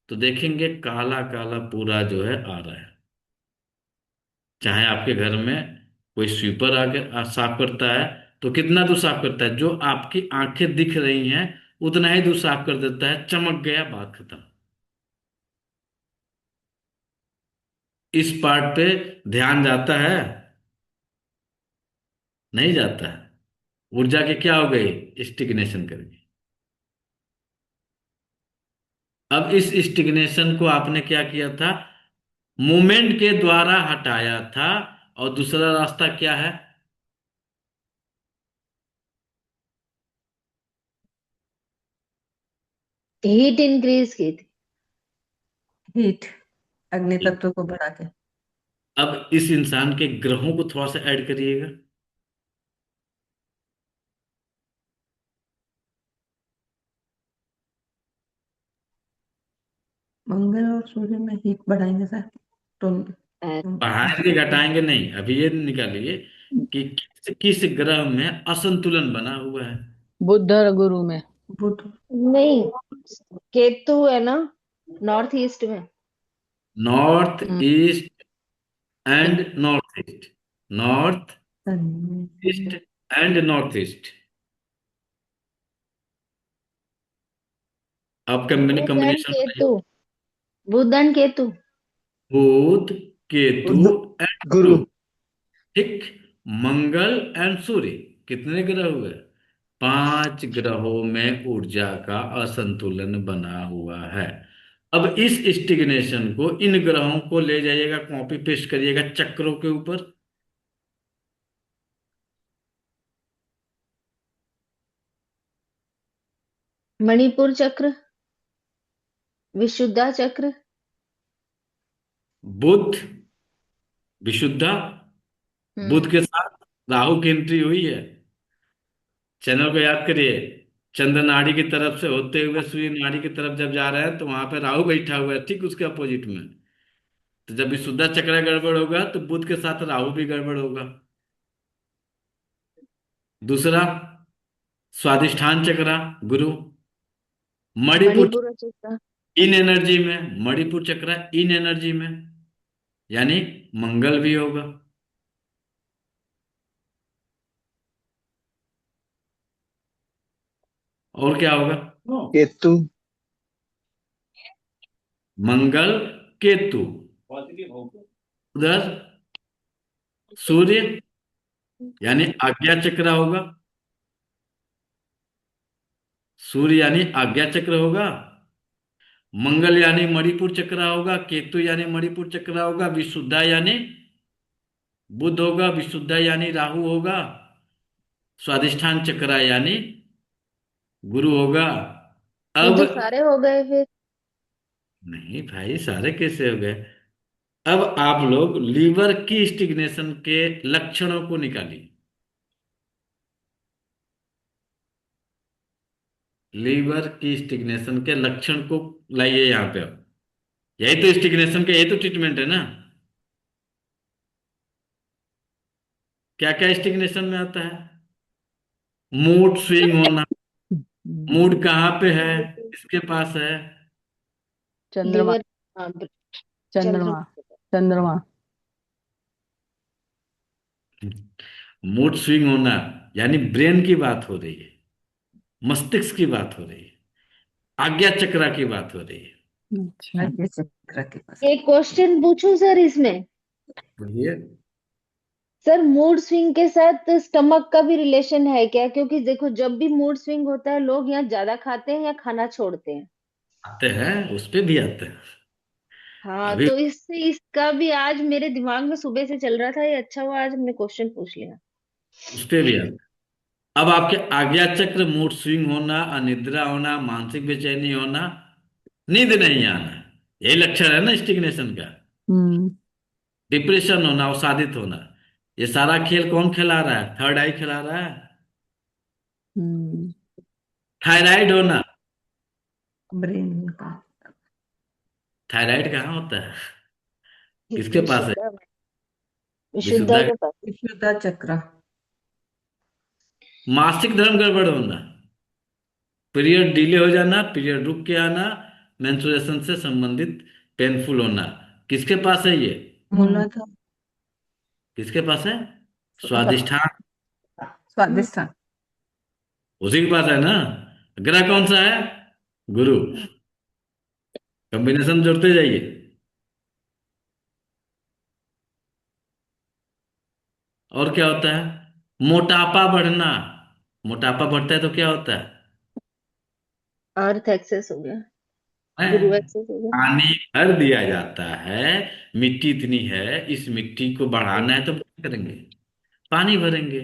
तो देखेंगे काला काला पूरा जो है आ रहा है। चाहे आपके घर में कोई स्वीपर आके साफ करता है, तो कितना दूर साफ करता है? जो आपकी आंखें दिख रही हैं उतना ही दूर साफ कर देता है, चमक गया, बात खत्म। इस पार्ट पे ध्यान जाता है? नहीं जाता है। ऊर्जा के क्या हो गई? स्टिग्नेशन कर गई। अब इस स्टिग्नेशन को आपने क्या किया था? मूवमेंट के द्वारा हटाया था। और दूसरा रास्ता क्या है? हीट इंक्रीज की थी। हीट, अग्नि तत्व को बढ़ा के। अब इस इंसान के ग्रहों को थोड़ा सा ऐड करिएगा। मंगल और सूर्य में हीट बढ़ाएंगे सर, तो बढ़ाएंगे घटाएंगे नहीं, अभी ये निकालिए कि किस ग्रह में असंतुलन बना हुआ है। बुध और गुरु में। बुध। नहीं, केतु है ना, नॉर्थ ईस्ट में। North hmm, east and north east. North east sun- and north east. अब बुध एंड कॉम्बिनेशन बनाइए। केतु, बुध एंड केतु। बुध, केतु बुध, एंड गुरु। गुरु। ठीक। मंगल एंड सूर्य। कितने ग्रह हुए? 5 ग्रहों में ऊर्जा का असंतुलन बना हुआ है। अब इस स्टिग्नेशन को, इन ग्रहों को ले जाइएगा, कॉपी पेस्ट करिएगा चक्रों के ऊपर। मणिपुर चक्र, विशुद्धा चक्र। बुध, विशुद्धा। बुध हम्म। के साथ राहु की एंट्री हुई है। चैनल को याद करिए। चंद्र नाड़ी की तरफ से होते हुए सूर्य नाड़ी की तरफ जब जा रहा है, तो वहां पे राहु बैठा हुआ है, ठीक उसके अपोजिट में। तो जब विशुद्धा चक्र गड़बड़ होगा, तो बुध के साथ राहु भी गड़बड़ होगा। दूसरा, स्वादिष्ठान चक्र, गुरु। मणिपुर, मणिपुर चक्र। इन एनर्जी में। मणिपुर चक्र इन एनर्जी में, यानी मंगल भी होगा। और क्या होगा? केतु। मंगल, केतु। उधर सूर्य, यानी आज्ञा चक्र होगा। सूर्य यानी आज्ञा चक्र होगा। मंगल यानी मणिपुर चक्र होगा। केतु यानी मणिपुर चक्र होगा। विशुद्धा यानी बुध होगा। विशुद्धा यानी राहु होगा। स्वादिष्ठान चक्र यानी गुरु होगा। ये अब तो सारे हो गए फिर। नहीं भाई, सारे कैसे हो गए? अब आप लोग लीवर की स्टिग्नेशन के लक्षणों को निकालिए। लीवर की स्टिग्नेशन के लक्षण को लाइए यहां पे। अब यही तो स्टिग्नेशन का, यही तो ट्रीटमेंट है ना। क्या क्या स्टिग्नेशन में आता है? मूड स्विंग होना। मूड कहाँ पे है? किसके पास है? चंद्रमा। लिवर। हाँ, चंद्रमा। चंद्रमा। चंद्रमा। मूड स्विंग होना यानी ब्रेन की बात हो रही है, मस्तिष्क की बात हो रही है, आज्ञा चक्रा की बात हो रही है। अच्छा। आगे चक्र के पास। एक क्वेश्चन पूछूं सर इसमें? बोलिए। सर मूड स्विंग के साथ स्टमक का भी रिलेशन है क्या? क्योंकि देखो जब भी मूड स्विंग होता है लोग यहाँ ज्यादा खाते हैं या खाना छोड़ते हैं। आते हैं, उस पे भी आते हैं। हाँ, अभी तो इससे इसका भी आज मेरे दिमाग में सुबह से चल रहा था, ये अच्छा हुआ आज हमने क्वेश्चन पूछ लिया। उस पे भी आते हैं। अब आपके आज्ञा चक्र, मूड स्विंग होना, अनिद्रा होना, मानसिक बेचैनी होना, नींद नहीं आना, यही लक्षण है ना स्टिग्नेशन का। हम्म। डिप्रेशन होना, अवसादित होना, ये सारा खेल कौन खिला रहा है? थर्ड आई खिला रहा है। हम्म। थायराइड होना, ब्रेन का। थायराइड कहाँ होता है? किसके पास है? विशुद्धा, विशुद्धा विशुद्धा। के पास। विशुद्धा चक्र। मासिक धर्म गड़बड़ होना, पीरियड डिले हो जाना, पीरियड रुक के आना, मेंस्ट्रुएशन से संबंधित पेनफुल होना, किसके पास है ये? मूलाधार। किसके पास है? स्वादिष्ठान। स्वादिष्ट। उसी के पास है ना। ग्रह कौन सा है? गुरु। कॉम्बिनेशन जोड़ते जाइए। और क्या होता है? मोटापा बढ़ना, मोटापा बढ़ता है तो क्या होता है? अर्थ एक्सेस हो गया, गुरु हैं? एक्सेस हो गया। पानी भर दिया जाता है, मिट्टी इतनी है, इस मिट्टी को बढ़ाना है तो क्या करेंगे? पानी भरेंगे,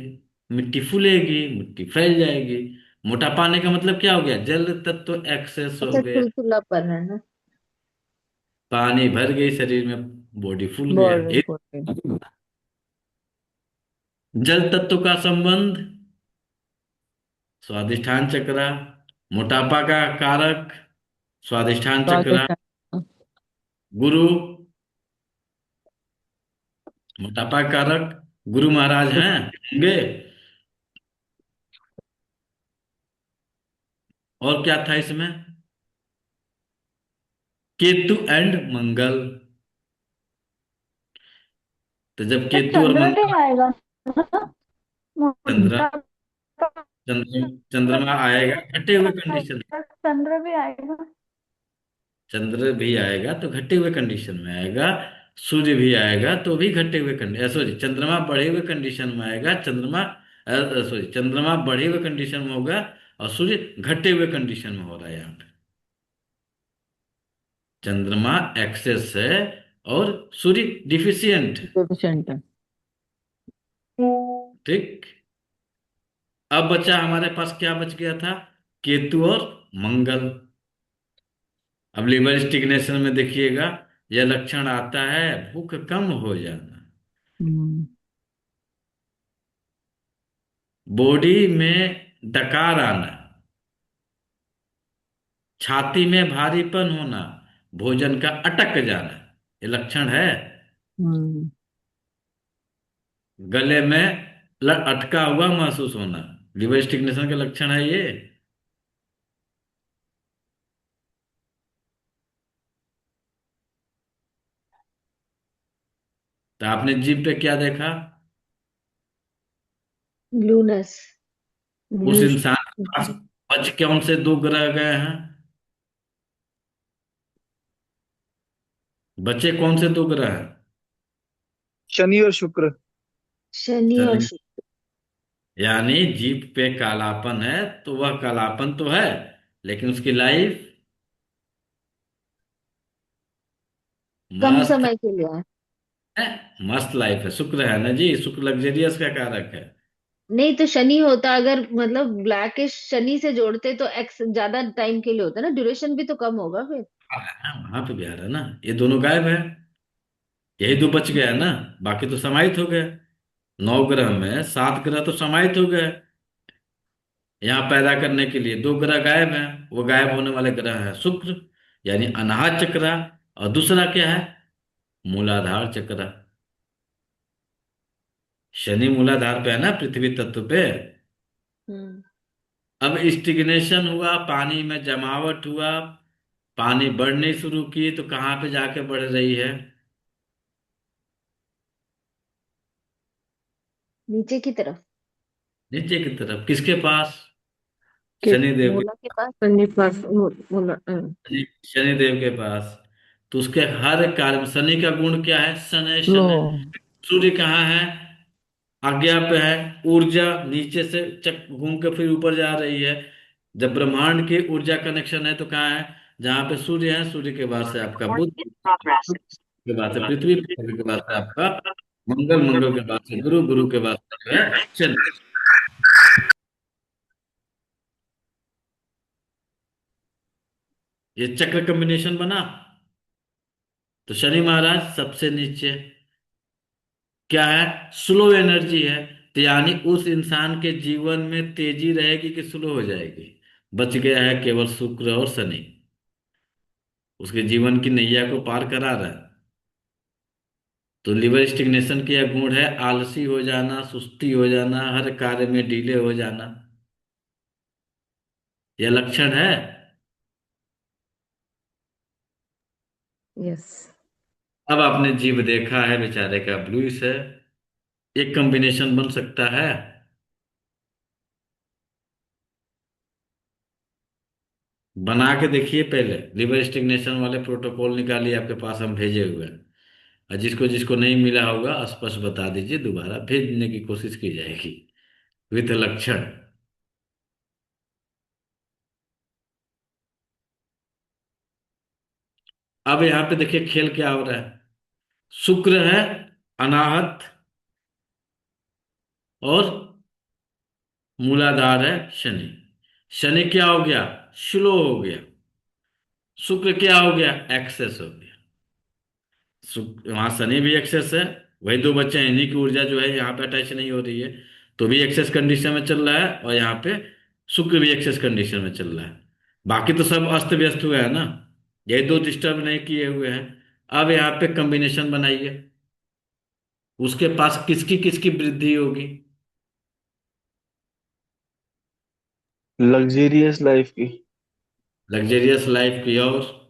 मिट्टी फूलेगी, मिट्टी फैल जाएगी। मोटापा आने का मतलब क्या हो गया? जल तत्व एक्सेस हो अच्छा, गया, तुलतुलापन है ना। पानी भर गई शरीर में, बॉडी फूल गया बॉडी ये। बॉडी। जल तत्व का संबंध स्वादिष्ठान चक्र, मोटापा का कारक स्वादिष्ठान चक्र, स्वादिष्टान। गुरु, मोटापा का कारक गुरु महाराज हैं होंगे। और क्या था इसमें? केतु एंड मंगल। तो जब तो केतु और चंद्र भी मंगल, आएगा ना, चंद्र, मोटा चंद्रमा आएगा घटे हुए कंडीशन। चंद्र भी आएगा। चंद्र भी आएगा तो घटे हुए कंडीशन में आएगा। सूर्य भी आएगा तो भी घटे हुए कंडीशन, सॉरी, चंद्रमा बढ़े हुए कंडीशन में आएगा। चंद्रमा, सॉरी, चंद्रमा बढ़े हुए कंडीशन में होगा और सूर्य घटे हुए कंडीशन में हो रहा है यहाँ पे। चंद्रमा एक्सेस है और सूर्य डिफिशियंट है। डेफिशिएंट है। ठीक। अब बचा हमारे पास, क्या बच गया था? केतु और मंगल। अब लिवर स्टिग्नेशन में देखिएगा, यह लक्षण आता है, भूख कम हो जाना, हम्म। बॉडी में डकार आना, छाती में भारीपन होना, भोजन का अटक जाना, ये लक्षण है। हम्म। गले में अटका हुआ महसूस होना, लिवर स्टिग्नेशन का लक्षण है ये। तो आपने जीभ पे क्या देखा? ब्लूनेस, उस ब्लू। इंसान के पास बच कौन से दो ग्रह गए हैं? बचे कौन से दो ग्रह हैं? शनि और शुक्र। शनि और शनि। शुक्र। यानी जीभ पे कालापन है तो वह कालापन तो है, लेकिन उसकी लाइफ कम मस्त समय के लिए है। है। मस्त लाइफ है, शुक्र है ना जी, शुक्र लग्जरियस का कारक है। नहीं तो शनि होता, अगर मतलब ब्लैकिश शनि से जोड़ते तो एक्स ज्यादा टाइम के लिए होता ना, ड्यूरेशन भी तो कम होगा फिर। हाँ, वहां पे भी आ रहा है ना, ये दोनों गायब है, यही दो बच गया ना, बाकी तो समाहित हो गए। 9 ग्रह में 7 ग्रह तो समाहित हो गए। यहाँ पैदा करने के लिए 2 ग्रह गायब हैं, वो गायब होने वाले ग्रह है शुक्र, यानी अनाहत चक्र, और दूसरा क्या है? मूलाधार चक्र। शनि मूलाधार पे है ना, पृथ्वी तत्व पे। हम्म। अब स्टिग्नेशन हुआ, पानी में जमावट हुआ, पानी बढ़नी शुरू की, तो कहाँ पे जाके बढ़ रही है? नीचे की तरफ। नीचे की तरफ किसके पास? के शनिदेव के। मूला के पास। शनि पास बोला शनिदेव के पास। तो उसके हर कार्य में शनि का गुण क्या है? शनय लो। शनय। सूर्य कहाँ है? आज्ञा पे है। ऊर्जा नीचे से चक घूम के फिर ऊपर जा रही है। जब ब्रह्मांड की ऊर्जा कनेक्शन है तो कहाँ है? जहाँ पे सूर्य है, सूर्य के बाद से आपका बुध, बुध के बाद से पृथ्वी, पृथ्वी के बाद से आपका मंगल, मंगल के बाद से गुरु, गुरु के बाद से जो है शनि। ये चक्र कॉम्बिनेशन बना। तो शनि महाराज सबसे नीचे क्या है? स्लो एनर्जी है। तो यानी उस इंसान के जीवन में तेजी रहेगी कि स्लो हो जाएगी? बच गया है केवल शुक्र और शनि। उसके जीवन की नैया को पार करा रहा है। तो लिवर स्टिग्नेशन की यह गुण है, आलसी हो जाना, सुस्ती हो जाना, हर कार्य में डीले हो जाना। यह लक्षण है। यस। अब आपने जीव देखा है, बेचारे का ब्लूइस है। एक कॉम्बिनेशन बन सकता है। बना के देखिए पहले। लिवर स्टिग्नेशन वाले प्रोटोकॉल निकालिए, आपके पास हम भेजे हुए हैं। और जिसको जिसको नहीं मिला होगा स्पष्ट बता दीजिए, दोबारा भेजने की कोशिश की जाएगी विथ लक्षण। अब यहाँ पे देखिए खेल क्या हो रहा है। शुक्र है अनाहत और मूलाधार है शनि। शनि क्या हो गया? स्लो हो गया। शुक्र क्या हो गया? एक्सेस हो गया। वहां शनि भी एक्सेस है। वही दो बच्चे हैं, इन्हीं की ऊर्जा जो है यहाँ पे अटैच नहीं हो रही है, तो भी एक्सेस कंडीशन में चल रहा है। और यहाँ पे शुक्र भी एक्सेस कंडीशन में चल रहा है। बाकी तो सब अस्त व्यस्त हुआ है ना। यही दो डिस्टर्ब नहीं किए हुए हैं। अब यहाँ पे कॉम्बिनेशन बनाइए। उसके पास किसकी किसकी वृद्धि होगी? लग्जेरियस लाइफ की। लग्जरियस लाइफ की। और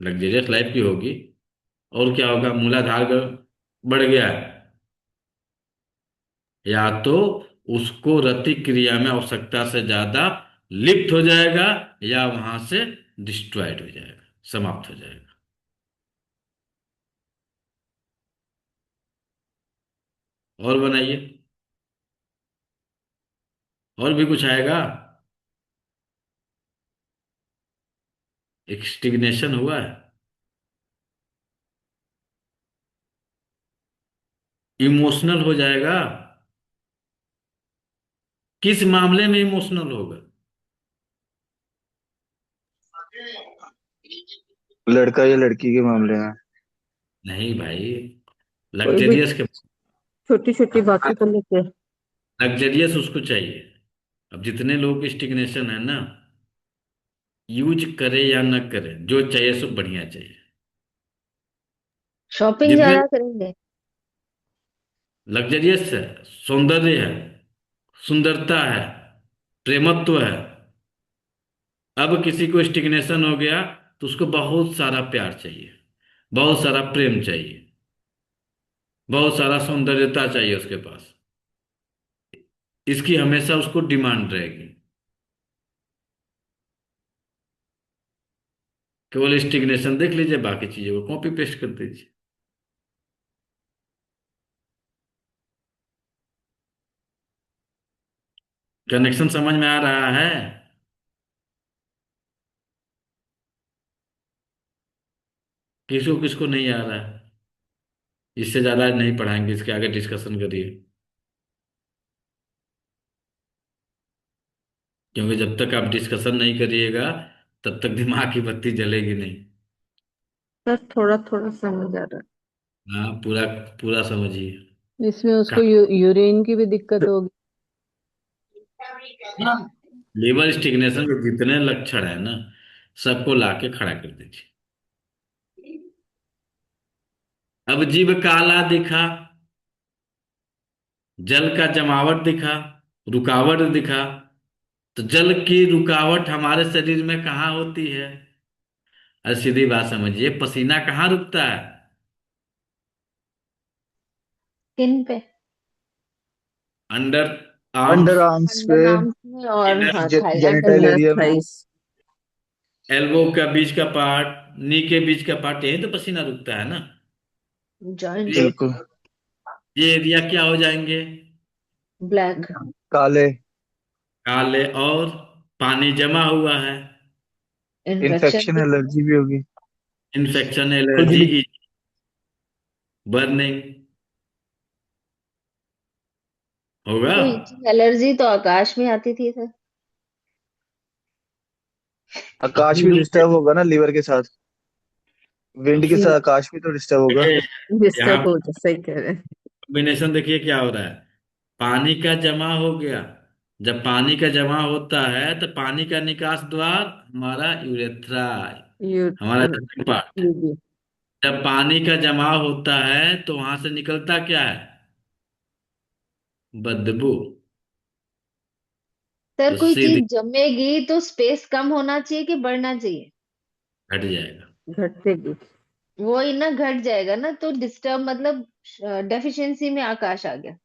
लग्जरियस लाइफ की होगी। और क्या होगा? मूलाधार बढ़ गया है। या तो उसको रति क्रिया में आवश्यकता से ज्यादा लिप्त हो जाएगा, या वहां से डिस्ट्रॉयड हो जाएगा, समाप्त हो जाएगा। और बनाइए। और भी कुछ आएगा। एक्सटिग्नेशन हुआ है। इमोशनल हो जाएगा। किस मामले में इमोशनल होगा? लड़का या लड़की के मामले में। नहीं भाई, कोई भी लग्जरियस के। छोटी छोटी बातों को लेके। लग्जरियस उसको चाहिए। अब जितने लोग की स्टिग्नेशन है ना, यूज करे या न करे, जो चाहिए सो बढ़िया चाहिए। शॉपिंग जितने ज्यादा करेंगे। लग्जरियस है, सौंदर्य है, सुंदरता है, प्रेमत्व है। अब किसी को स्टिग्नेशन हो गया तो उसको बहुत सारा प्यार चाहिए, बहुत सारा प्रेम चाहिए, बहुत सारा सौंदर्यता चाहिए उसके पास। इसकी हमेशा उसको डिमांड रहेगी। केवल स्टिग्नेशन देख लीजिए, बाकी चीजों को कॉपी पेस्ट कर दीजिए। कनेक्शन समझ में आ रहा है? किसको किसको नहीं आ रहा है? इससे ज्यादा नहीं पढ़ाएंगे, इसके आगे डिस्कशन करिए। क्योंकि जब तक आप डिस्कशन नहीं करिएगा तब तक दिमाग की बत्ती जलेगी नहीं। सर थोड़ा थोड़ा समझ आ रहा हाँ, पूरा पूरा समझिए। इसमें उसको कहा- यूरिन की भी दिक्कत होगी। हाँ, लीवर स्टिग्नेशन के जितने लक्षण है ना, सबको लाके खड़ा कर दीजिए। अब जीव काला दिखा, जल का जमावट दिखा, रुकावट दिखा। तो जल की रुकावट हमारे शरीर में कहाँ होती है? अरे सीधी बात समझिए, पसीना कहाँ रुकता है? स्किन पे। अंडर अंडर आर्म्स, आर्म्स पे, अंडर आर्म्स में और हाँ thigh under genital inner area में। थाइस। एल्बो का बीच का पार्ट, नी के बीच का पार्ट, यही तो पसीना रुकता है ना। जॉइंट्स। ये बिल्कुल। ये एरिया क्या हो जाएंगे? ब्लैक। काले। काले। और पानी जमा हुआ है, इन्फेक्शन इन्फेक्शन भी होगा। एलर्जी भी होगी। इन्फेक्शन, खुजली। एलर्जी, बर्निंग होगा। तो इचिंग एलर्जी तो आकाश में आती थी सर। आकाश भी डिस्टर्ब होगा ना लीवर के साथ। अब विंड के साथ आकाश भी तो डिस्टर्ब होगा। यहाँ डिस्टर्ब हो जाए, सही कह रहे हैं। कॉम्बिनेशन देखिए क्या हो रहा है। पानी का जमा हो गया। जब पानी का जमा होता है तो पानी का निकास द्वार हमारा यूरेथ्रा, यू हमारा पार्ट। यूबी। जब पानी का जमा होता है तो वहां से निकलता क्या है? बदबू। सर तो कोई सीधे चीज जमेगी तो स्पेस कम होना चाहिए कि बढ़ना चाहिए? हट जाएगा। घटते भी। वो ही ना, घट जाएगा ना, तो डिस्टर्ब मतलब डेफिशिएंसी में आकाश आ गया।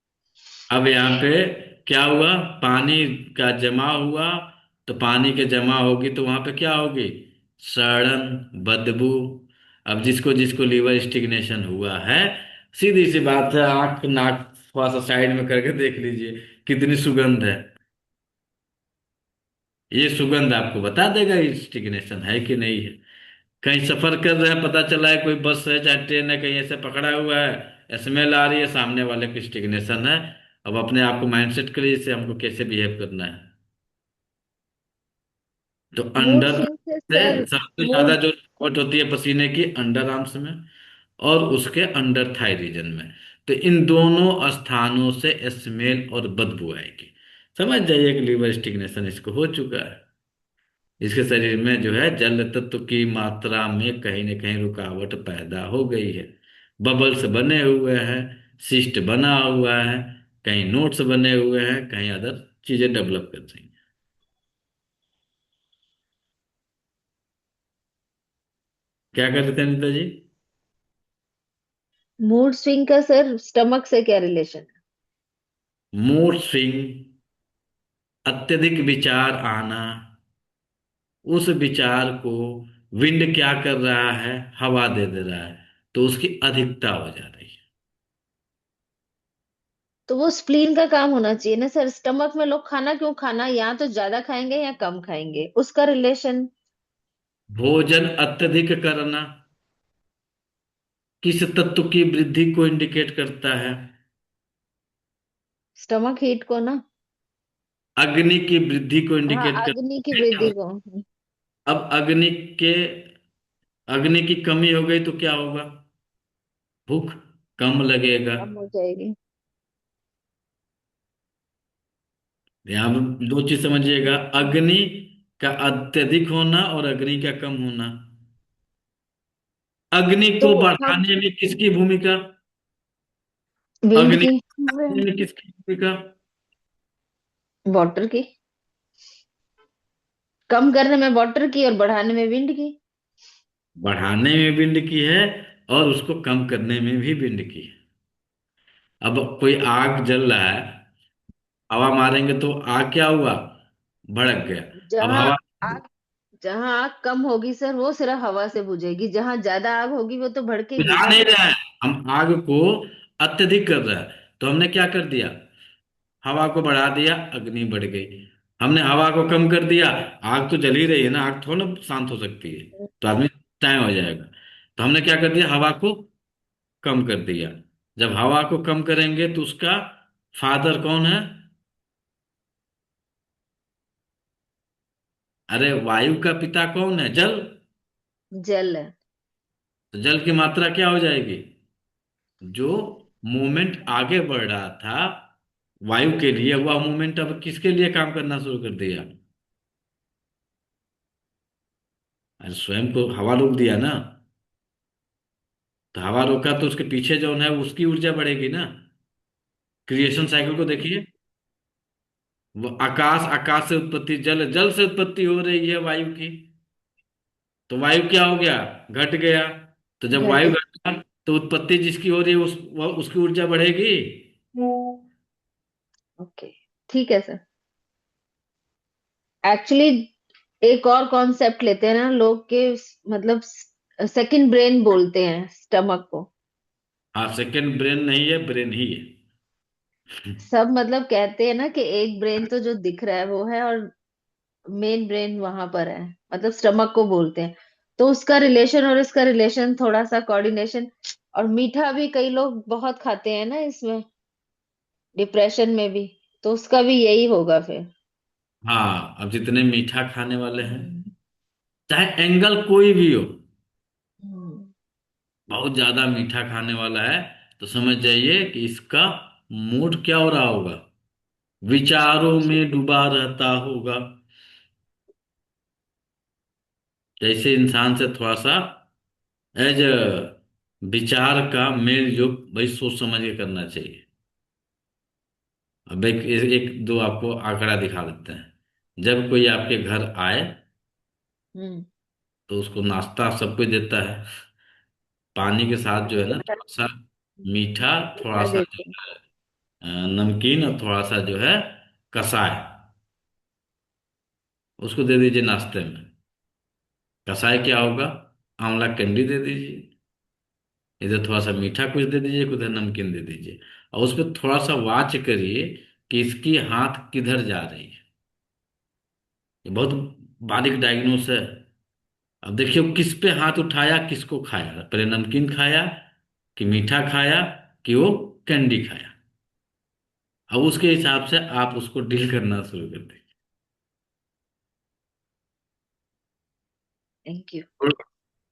अब यहाँ पे क्या हुआ? पानी का जमा हुआ, तो पानी के जमा होगी तो वहां पे क्या होगी? सड़न, बदबू। अब जिसको जिसको लीवर स्टिग्नेशन हुआ है, सीधी सी बात है, आंख नाक थोड़ा सा साइड में करके देख लीजिए कितनी सुगंध है। ये सुगंध आपको बता देगा स्टिग्नेशन है कि नहीं है। कहीं सफर कर रहे हैं, पता चला है कोई बस है चाहे ट्रेन है, कहीं ऐसे पकड़ा हुआ है, स्मेल आ रही है, सामने वाले की स्टिग्नेशन है। अब अपने आप को माइंडसेट करिए इससे हमको कैसे बिहेव करना है। तो मूड अंडर स्विंग से से सर। सबसे ज्यादा मूड। जो रिपोर्ट होती है पसीने की अंडर आर्म्स में और उसके अंडर थाई रीजन में। तो इन दोनों स्थानों से स्मेल और बदबू आएगी। समझ जाइए कि लीवर स्टिग्नेशन इसको हो चुका है। इसके शरीर में जो है जल तत्व की मात्रा में कहीं ना कहीं रुकावट पैदा हो गई है। बबल्स बने हुए हैं, सिस्ट बना हुआ है, कहीं नोट्स बने हुए हैं, कहीं अदर चीजें डेवलप कर रही हैं। क्या कर रहे थे अनिता जी? मूड स्विंग का सर स्टमक से क्या रिलेशन है? मूड स्विंग, अत्यधिक विचार आना। उस विचार को विंड क्या कर रहा है? हवा दे दे रहा है, तो उसकी अधिकता हो जा रही है। तो वो स्प्लीन का काम होना चाहिए ना सर। स्टमक में लोग खाना क्यों खाना, या तो ज्यादा खाएंगे या कम खाएंगे, उसका रिलेशन। भोजन अत्यधिक करना किस तत्व की वृद्धि को इंडिकेट करता है? स्टमक हीट को ना। अग्नि की वृद्धि को हाँ, इंडिकेट अग्नि की करता वृद्धि है। को। अब के अग्नि की कमी हो गई तो क्या होगा? भूख कम लगेगा। कम हो जाएगी। यहाँ पे दो चीज समझिएगा, अग्नि का अत्यधिक होना और अग्नि का कम होना। अग्नि तो को हम बढ़ाने में किसकी भूमिका? विंड अग्नि की। को बढ़ाने में किसकी भूमिका? वाटर की। कम करने में वाटर की और बढ़ाने में विंड की। बढ़ाने में विंड की है और उसको कम करने में भी विंड की है। अब कोई आग जल रहा है, हवा मारेंगे तो आग क्या हुआ? भड़क गया। अब जहाँ हवा आग जहाँ आग कम होगी सर वो सिर्फ हवा से बुझेगी, जहाँ ज्यादा आग होगी वो तो भड़केगी बुझा ना। नहीं रहा है, हम आग को अत्यधिक कर रहा है। तो हमने क्या कर दिया? हवा को बढ़ा दिया, अग्नि बढ़ गई। हमने हवा को कम कर दिया, आग तो जल ही रही है ना, आग थोड़ा ना शांत हो सकती है। तो आदमी टाइम हो जाएगा। तो हमने क्या कर दिया? हवा को कम कर दिया। जब हवा को कम करेंगे तो उसका फादर कौन है? अरे वायु का पिता कौन है? जल। जल। तो जल की मात्रा क्या हो जाएगी? जो मूवमेंट आगे बढ़ रहा था वायु के लिए, वह मूवमेंट अब किसके लिए काम करना शुरू कर दिया? अरे स्वयं को हवा रोक दिया ना। तो हवा रोका तो उसके पीछे जो है उसकी ऊर्जा बढ़ेगी ना। क्रिएशन साइकिल को देखिए। वो आकाश, आकाश से उत्पत्ति, जल, जल से उत्पत्ति हो रही है वायु की। तो वायु क्या हो गया, घट गया। तो जब घट वायु गया। घटा तो उत्पत्ति जिसकी हो रही है उसकी ऊर्जा बढ़ेगी। ओके, ठीक है सर। एक्चुअली एक और कॉन्सेप्ट लेते हैं ना लोग के, मतलब सेकंड ब्रेन बोलते हैं स्टमक को। हाँ, सेकंड ब्रेन नहीं है, ब्रेन ही है। सब मतलब कहते हैं ना कि एक ब्रेन तो जो दिख रहा है वो है, और मेन ब्रेन वहां पर है, मतलब स्टमक को बोलते हैं। तो उसका रिलेशन और इसका रिलेशन, थोड़ा सा कोऑर्डिनेशन। और मीठा भी कई लोग बहुत खाते हैं ना इसमें, डिप्रेशन में भी, तो उसका भी यही होगा फिर। हाँ, अब जितने मीठा खाने वाले हैं, चाहे एंगल कोई भी हो, हम्म। बहुत ज्यादा मीठा खाने वाला है, तो समझ जाइए कि इसका मूड क्या हो रहा होगा, विचारों में डूबा रहता होगा। जैसे इंसान से थोड़ा सा एज विचार का मेल जो भाई सोच समझ के करना चाहिए। अब एक दो आपको आंकड़ा दिखा देते हैं। जब कोई आपके घर आए हम्म। तो उसको नाश्ता सब कुछ देता है, पानी के साथ जो है ना थोड़ा सा मीठा, थोड़ा मीठा सा देते जो हैं। है नमकीन, और थोड़ा सा जो है कसाय, उसको दे दीजिए नाश्ते में। कसाय क्या होगा, आंवला कैंडी दे दीजिए, इधर थोड़ा सा मीठा कुछ दे दीजिए, उधर नमकीन दे दीजिए। और उस पर थोड़ा सा वाच करिए कि इसकी हाथ किधर जा रही है। ये बहुत बारीक डायग्नोस है। अब देखिए वो किस पे हाथ उठाया, किसको खाया, पहले नमकीन खाया कि मीठा खाया कि वो कैंडी खाया। अब उसके हिसाब से आप उसको डील करना शुरू कर दें। Thank you.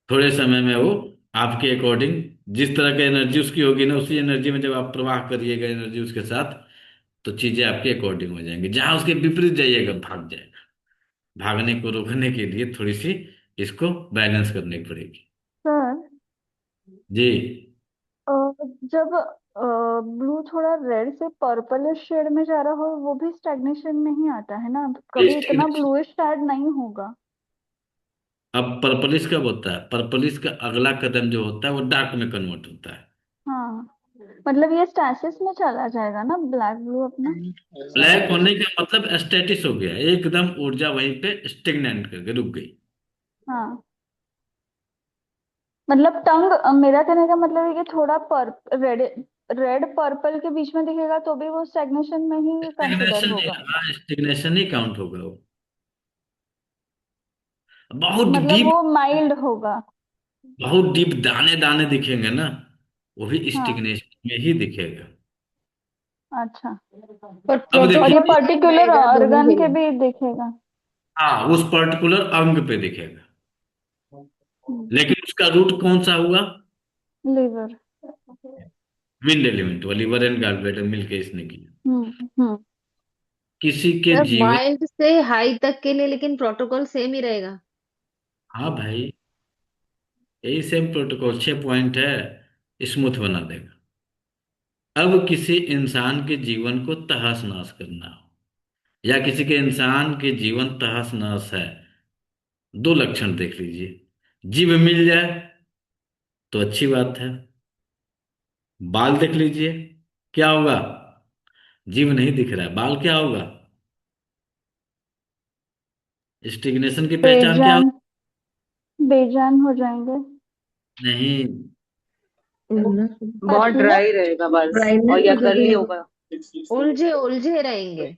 थोड़े समय में वो आपके अकॉर्डिंग, जिस तरह की एनर्जी उसकी होगी ना, उसी एनर्जी में जब आप प्रवाह करिएगा एनर्जी उसके साथ, तो चीजें आपके अकॉर्डिंग हो जाएंगी। जहां उसके विपरीत जाइएगा भाग जाएगा। भागने को रोकने के लिए थोड़ी सी इसको बैलेंस करनी पड़ेगी। सर, जी। जब ब्लू थोड़ा रेड से पर्पलिश शेड में जा रहा हो, वो भी स्टैग्नेशन में ही आता है ना? कभी इतना ब्लूइश शायद नहीं होगा। अब पर्पलिश कब होता है, पर्पलिश का अगला कदम जो होता है वो डार्क में कन्वर्ट होता है। हाँ, मतलब ये स्टैसिस में चला जाएगा ना ब्लैक ब्लू अपना? ब्लैक होने का मतलब स्टेटिस हो गया, एकदम ऊर्जा वहीं पे स्टेगनेंट करके रुक गई। हाँ, मतलब टंग, मेरा कहने का मतलब है कि थोड़ा रेड रेड पर्पल के बीच में दिखेगा तो भी वो स्टैग्नेशन में ही कंसिडर स्टेगनेशन ही, होगा। हाँ स्टेगनेशन ही काउंट होगा वो। बहुत मतलब डीप, वो माइल्ड होगा। बहुत डीप दाने दाने दिखेंगे ना, वो भी हाँ, स्टेगनेशन में ही दिखेगा। अच्छा। पर अब और ये देखिए, प्रोटोकॉल पर्टिकुलर रहेगा दोनों ऑर्गन के के लिए। भी दिखेगा। हाँ उस पर्टिकुलर अंग पे दिखेगा। लेकिन उसका रूट कौन सा हुआ, लिवर। विंड एलिमेंट वाली, लिवर एंड गॉल ब्लैडर मिलके इसने किया। हम्म। किसी के सर जीवन, माइल्ड से हाई तक के लिए लेकिन प्रोटोकॉल सेम ही रहेगा। हाँ भाई, यही सेम प्रोटोकॉल 6 पॉइंट है, स्मूथ बना देगा। अब किसी इंसान के जीवन को तहस नहस करना हो, या किसी के इंसान के जीवन तहस नहस है, दो लक्षण देख लीजिए। जीव मिल जाए तो अच्छी बात है, बाल देख लीजिए, क्या होगा, जीव नहीं दिख रहा है, बाल क्या होगा, स्टिग्नेशन की पहचान क्या बेजान, होगी। बेजान हो जाएंगे। नहीं, बहुत पतले। ड्राई रहेगा बस, और ड्राइनेस या हो कर्ली जाएगी। होगा। उलझे उलझे रहेंगे।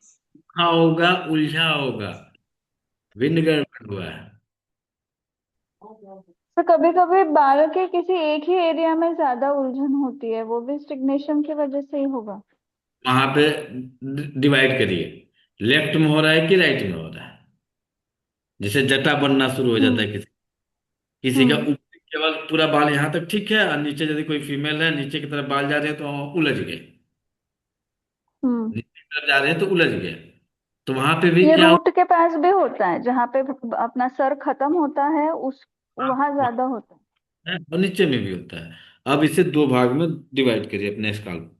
हाँ होगा, उलझा होगा, विंड गड़बड़ हुआ है। तो कभी कभी बाल के किसी एक ही एरिया में ज्यादा उलझन होती है, वो भी स्टिग्नेशन की वजह से ही होगा। वहां पे डिवाइड करिए, लेफ्ट में हो रहा है कि राइट में हो रहा है। जैसे जटा बनना शुरू हो जाता हम्म। है किसी, किसी का हम्म। ऊपर केवल पूरा बाल यहाँ तक ठीक है, और नीचे यदि कोई फीमेल है नीचे की तरफ बाल जा रहे हैं तो उलझ गए, हम्म। नीचे की तरफ जा रहे हैं तो उलझ गए। तो वहां पे भी ये क्या रूट के पास भी होता है, जहाँ पे अपना सर खत्म होता है उस वहां होता ज्यादा होता है। है, और नीचे में भी होता है। अब इसे दो भाग में डिवाइड करिए अपने स्काल्प,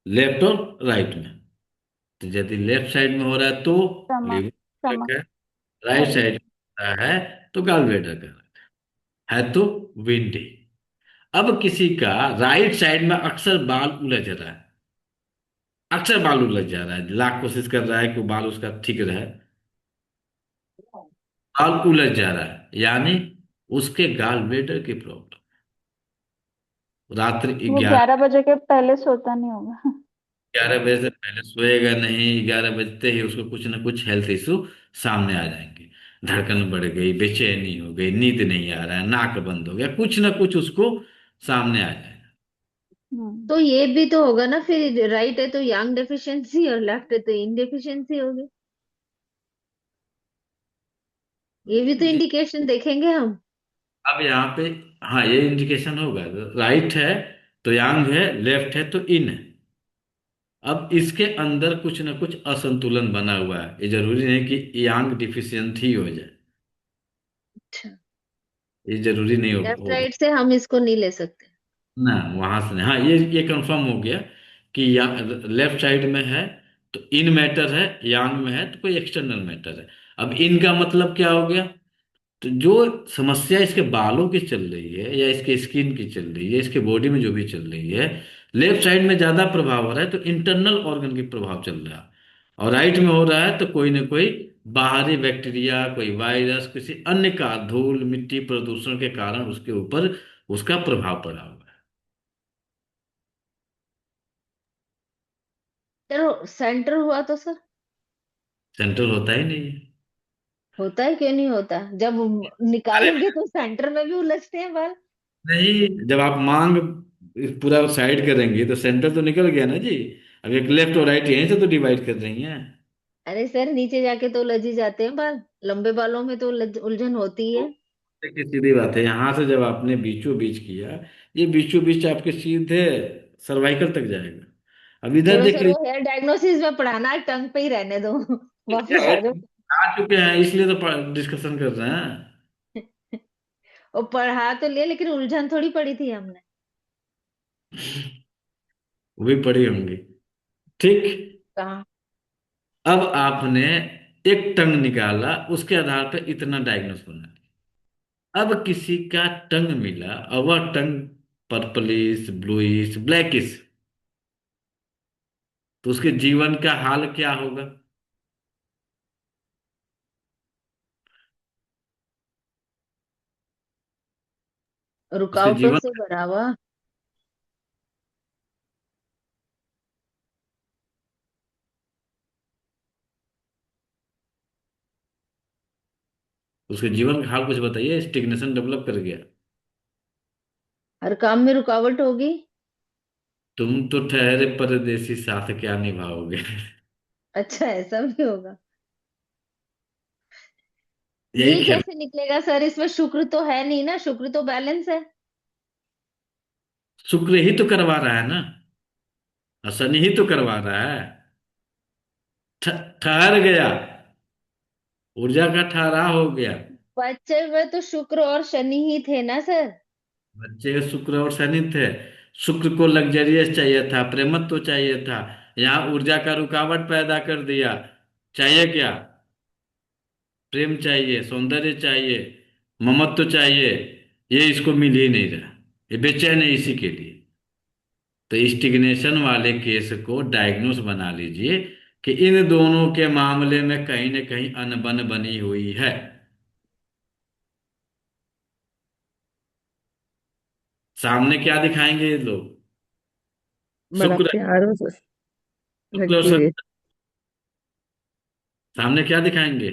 लेफ्ट और राइट में। तो यदि लेफ्ट साइड में हो रहा है तो स्टमक। Liver stomach. है, राइट साइड में हो रहा है तो गॉल ब्लैडर का। है तो विंडी। अब किसी का राइट साइड में अक्सर बाल उलझ रहा है, अक्सर बाल उलझ जा रहा है, लाख कोशिश कर रहा है कि बाल उसका ठीक रहे, बाल उलझ जा रहा है, यानी उसके गाल ब्लेडर की प्रॉब्लम। रात्रि वो 11, 11 बजे के पहले सोता नहीं होगा। 11 बजे से पहले सोएगा नहीं, 11 बजते ही उसको कुछ ना कुछ हेल्थ इशू सामने आ जाएंगे। धड़कन बढ़ गई, बेचैनी हो गई, नींद नहीं आ रहा है, नाक बंद हो गया, कुछ ना कुछ उसको सामने आ जाएगा। हम्म। तो ये भी तो होगा ना फिर, राइट है तो यांग डेफिशिएंसी और लेफ्ट है तो इन डेफिशिएंसी होगी। ये भी तो जी, इंडिकेशन देखेंगे हम। अब यहाँ पे, हाँ ये इंडिकेशन होगा। राइट है तो यांग है, लेफ्ट है तो इन है। अब इसके अंदर कुछ ना कुछ असंतुलन बना हुआ है, ये जरूरी नहीं कि यांग डिफिशियंट ही हो जाए, अच्छा। ये जरूरी नहीं लेफ्ट होगा। राइट से हम इसको नहीं ले सकते। ना, वहां से नहीं, हाँ ये कंफर्म हो गया कि या लेफ्ट साइड में है तो इन मैटर है, यांग में है तो कोई एक्सटर्नल मैटर है। अब इन का मतलब क्या हो गया? तो जो समस्या इसके बालों की चल रही है या इसके स्किन की चल रही है, इसके बॉडी में जो भी चल रही है, लेफ्ट साइड में ज्यादा प्रभाव हो रहा है तो इंटरनल ऑर्गन की प्रभाव चल रहा है, और राइट में हो रहा है तो कोई ना कोई बाहरी बैक्टीरिया, कोई वायरस, किसी अन्य का, धूल मिट्टी प्रदूषण के कारण उसके ऊपर उसका प्रभाव पड़ा हुआ है। चलो सेंटर हुआ तो सर। सेंट्रल होता ही नहीं है। होता है, क्यों नहीं होता? जब अरे निकालेंगे तो सेंटर में भी उलझते हैं बाल। नहीं, जब आप मांग पूरा साइड करेंगे तो सेंटर तो निकल गया ना जी। अब एक लेफ्ट और राइट यहीं से तो डिवाइड कर रही हैं। अरे सर, नीचे जाके तो उलझ ही जाते हैं बाल। लंबे बालों में तो उलझन होती तो है। देखिए सीधी बात है, यहाँ से जब आपने बीचों बीच किया, ये बीचों बीच आपके सीधे सर्वाइकल तक जाएगा। अब इधर छोड़ो देख सर, वो लीजिए। हेयर डायग्नोसिस में पढ़ाना है, टंग पे ही रहने दो। क्या वापस है, आ जाओ। आ चुके हैं इसलिए तो डिस्कशन कर रहे हैं। वो पढ़ा तो लिया, लेकिन उलझन थोड़ी पड़ी थी हमने। वो भी पड़ी होंगी। ठीक। कहाँ? अब आपने एक टंग निकाला, उसके आधार पर इतना डायग्नोस बना। अब किसी का टंग मिला और वह टंग पर्पलिश ब्लूइश ब्लैकिश, तो उसके जीवन का हाल क्या होगा? उसके रुकावटों जीवन से भरा हुआ। उसके जीवन का हाल कुछ बताइए, स्टिग्नेशन डेवलप कर गया। हर काम में रुकावट होगी। तुम तो ठहरे परदेसी, साथ क्या निभाओगे? अच्छा, ऐसा भी होगा। ये यही खेल। कैसे निकलेगा सर? इसमें शुक्र तो है नहीं ना, शुक्र तो बैलेंस है। शुक्र ही तो करवा रहा है ना, और शनि ही तो करवा रहा है। ठहर गया, ऊर्जा का ठहराव हो गया। बच्चे में तो शुक्र और शनि ही थे ना सर। बच्चे के शुक्र और शनि थे। शुक्र को लग्जरियस चाहिए था, प्रेमत्व चाहिए था, यहाँ ऊर्जा का रुकावट पैदा कर दिया। चाहिए क्या? प्रेम चाहिए, सौंदर्य चाहिए, ममत्व चाहिए। ये इसको मिल ही नहीं रहा, ये बेचैन है इसी के लिए। तो स्टिग्नेशन वाले केस को डायग्नोस बना लीजिए कि इन दोनों के मामले में कहीं ना कहीं अनबन बनी हुई है। सामने क्या दिखाएंगे ये लोग? बड़ा शुक्र, प्यार हो शुक्र और लगती है। शनि। सामने क्या दिखाएंगे?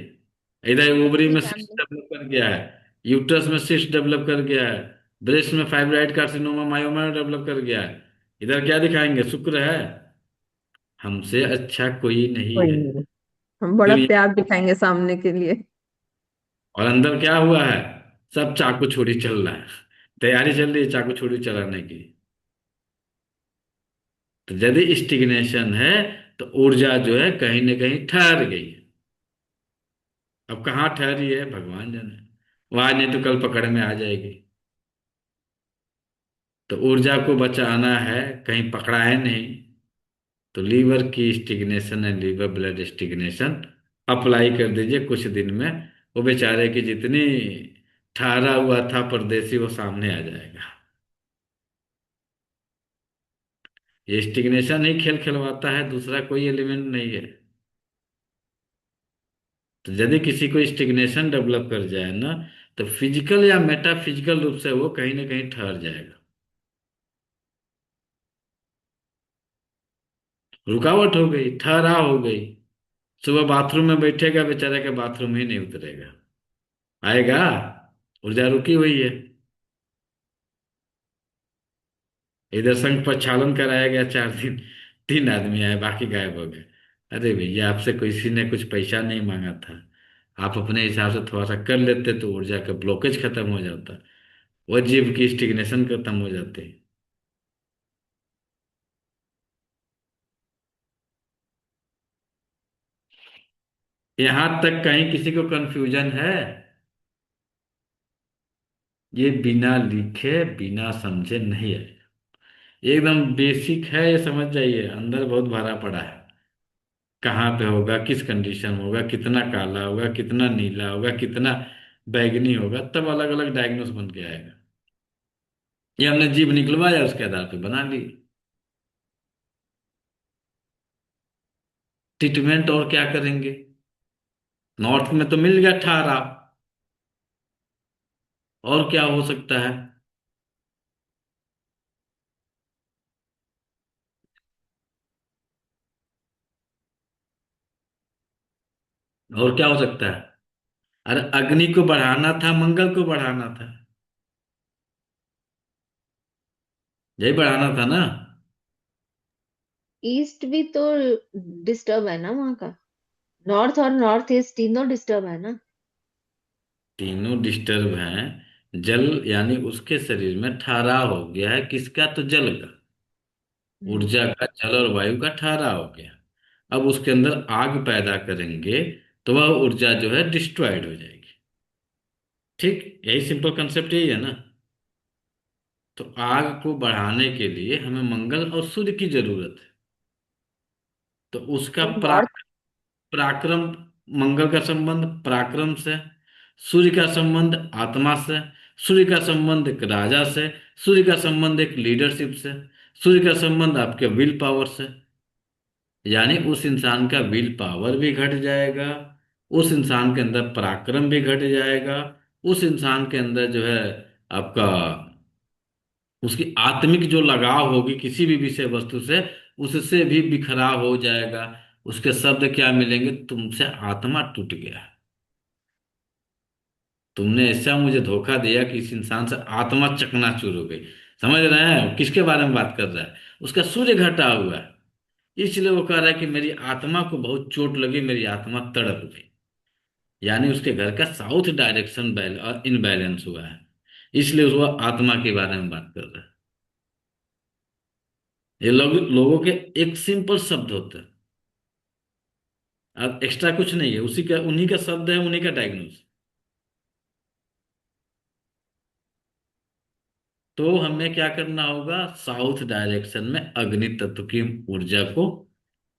इधर ओवरी हैप्पी में सिस्ट फैमिली। डेवलप कर गया है, यूट्रस में सिस्ट डेवलप कर गया है, ब्रेस्ट में फाइब्राइड कार्सिनोमा मायोमा डेवलप कर गया है। इधर क्या दिखाएंगे? शुक्र है, हमसे अच्छा कोई नहीं कोई है नहीं, हम बड़ा दुनिया। प्यार दिखाएंगे सामने के लिए। और अंदर क्या हुआ है? सब चाकू छुरी चल रहा है, तैयारी चल रही है चाकू छुरी चलाने की। तो यदि स्टिग्नेशन है तो ऊर्जा जो है कहीं ना कहीं ठहर गई है। अब कहाँ ठहरी है भगवान जाने, वहां नहीं तो कल पकड़ में आ जाएगी। तो ऊर्जा को बचाना है, कहीं पकड़ाए नहीं, तो लीवर की स्टिग्नेशन है, लीवर ब्लड स्टिग्नेशन अप्लाई कर दीजिए कुछ दिन में। वो बेचारे की जितनी ठहरा हुआ था परदेसी वो सामने आ जाएगा। ये स्टिग्नेशन ही खेल खिलवाता है, दूसरा कोई एलिमेंट नहीं है। तो यदि किसी को स्टिग्नेशन डेवलप कर जाए ना, तो फिजिकल या मेटाफिजिकल रूप से वो कहीं ना कहीं ठहर जाएगा, रुकावट हो गई, ठहराव हो गई। सुबह बाथरूम में बैठेगा बेचारा के बाथरूम ही नहीं उतरेगा, आएगा, ऊर्जा रुकी हुई है। इधर संघ प्रक्षालन कराया गया 4 दिन, 3 आदमी आए, बाकी गायब हो गए। अरे भैया, आपसे किसी ने कुछ पैसा नहीं मांगा था, आप अपने हिसाब से थोड़ा सा कर लेते तो ऊर्जा का ब्लॉकेज खत्म हो जाता, वो जीव की स्टिग्नेशन खत्म हो जाती। यहां तक कहीं किसी को कंफ्यूजन है? ये बिना लिखे बिना समझे नहीं है, एकदम बेसिक है, ये समझ जाइए, अंदर बहुत भरा पड़ा है। कहाँ पे होगा, किस कंडीशन में होगा, कितना काला होगा, कितना नीला होगा, कितना बैगनी होगा, तब अलग अलग डायग्नोस बन के आएगा। ये हमने जीभ निकलवाया, उसके आधार पे बना ली ट्रीटमेंट। और क्या करेंगे? नॉर्थ में तो मिल गया ठहराव, और क्या हो सकता है? और क्या हो सकता है? अरे अग्नि को बढ़ाना था, मंगल को बढ़ाना था, यही बढ़ाना था ना। ईस्ट भी तो डिस्टर्ब है ना वहां का। नॉर्थ और नॉर्थ ईस्ट तीनों डिस्टर्ब है ना। तीनों डिस्टर्ब हैं। जल यानी उसके शरीर में ठहराव हो गया है, किसका? तो जल का, हम्म। ऊर्जा का, जल और वायु का ठहराव हो गया। अब उसके अंदर आग पैदा करेंगे तो वह ऊर्जा जो है डिस्ट्रॉयड हो जाएगी। ठीक, यही सिंपल कंसेप्ट यही है ना। तो आग को बढ़ाने के लिए हमें मंगल और सूर्य की जरूरत है। तो उसका तो नॉर्थ पराक्रम, मंगल का संबंध पराक्रम से, सूर्य का संबंध आत्मा से, सूर्य का संबंध एक राजा से, सूर्य का संबंध एक लीडरशिप से, सूर्य का संबंध आपके विल पावर से। यानी उस इंसान का विल पावर भी घट जाएगा, उस इंसान के अंदर पराक्रम भी घट जाएगा, उस इंसान के अंदर जो है आपका, उसकी आत्मिक जो लगाव होगी किसी भी विषय वस्तु से, उससे भी बिखराव हो जाएगा। उसके शब्द क्या मिलेंगे? तुमसे आत्मा टूट गया, तुमने ऐसा मुझे धोखा दिया कि इस इंसान से आत्मा चकनाचूर हो गई। समझ रहे हैं किसके बारे में बात कर रहा है? उसका सूर्य घटा हुआ है, इसलिए वो कह रहा है कि मेरी आत्मा को बहुत चोट लगी, मेरी आत्मा तड़प गई। यानी उसके घर का साउथ डायरेक्शन इनबैलेंस हुआ है, इसलिए वो आत्मा के बारे में बात कर रहा है। ये लोगों के एक सिंपल शब्द होते हैं, अब एक्स्ट्रा कुछ नहीं है, उसी का, उन्हीं का शब्द है, उन्हीं का डायग्नोस। तो हमें क्या करना होगा? साउथ डायरेक्शन में अग्नि तत्व की ऊर्जा को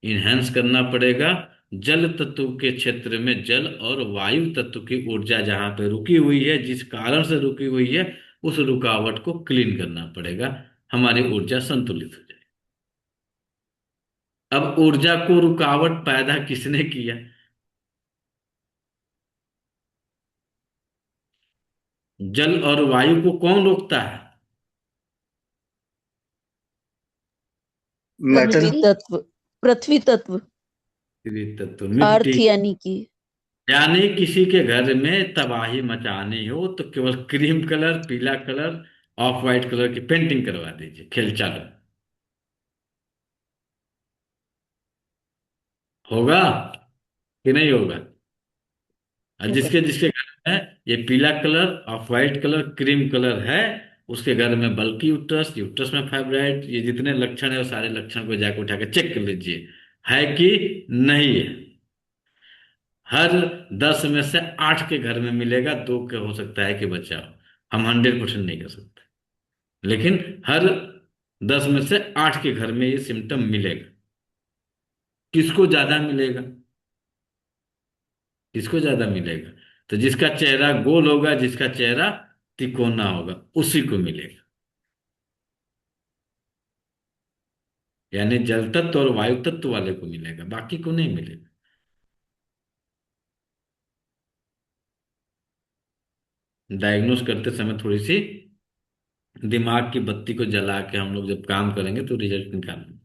इनहेंस करना पड़ेगा। जल तत्व के क्षेत्र में जल और वायु तत्व की ऊर्जा जहां पे रुकी हुई है, जिस कारण से रुकी हुई है, उस रुकावट को क्लीन करना पड़ेगा, हमारी ऊर्जा संतुलित हो जाए। अब ऊर्जा को रुकावट पैदा किसने किया? जल और वायु को कौन रोकता है? मेटल। पृथ्वी मिट्टी। तत्व। पृथ्वी तत्व। पृथ्वी तत्व, मिट्टी। अर्थ यानी कि। यानी किसी के घर में तबाही मचानी हो तो केवल क्रीम कलर, पीला कलर, ऑफ वाइट कलर की पेंटिंग करवा दीजिए, खेल चालू। होगा कि नहीं होगा? और होगा। जिसके जिसके घर में ये पीला colour, of white colour, cream colour है, उसके घर में बल्कि यूट्रस, यूट्रस में फाइब्राइड, ये जितने लक्षण है वो सारे लक्षण को जाकर उठा के चेक कर लीजिए, है कि नहीं है। हर 10 में से 8 के घर में मिलेगा, 2 के हो सकता है कि बचा हो। हम 100% नहीं कर सकते, लेकिन हर 10 में से 8 के घर में ये सिम्टम मिलेगा। किसको ज्यादा मिलेगा? किसको ज्यादा मिलेगा? तो जिसका चेहरा गोल होगा, जिसका चेहरा तिकोना होगा, उसी को मिलेगा। यानी जल तत्व और वायु तत्व वाले को मिलेगा, बाकी को नहीं मिलेगा। डायग्नोस करते समय थोड़ी सी दिमाग की बत्ती को जला के हम लोग जब काम करेंगे तो रिजल्ट निकालेंगे।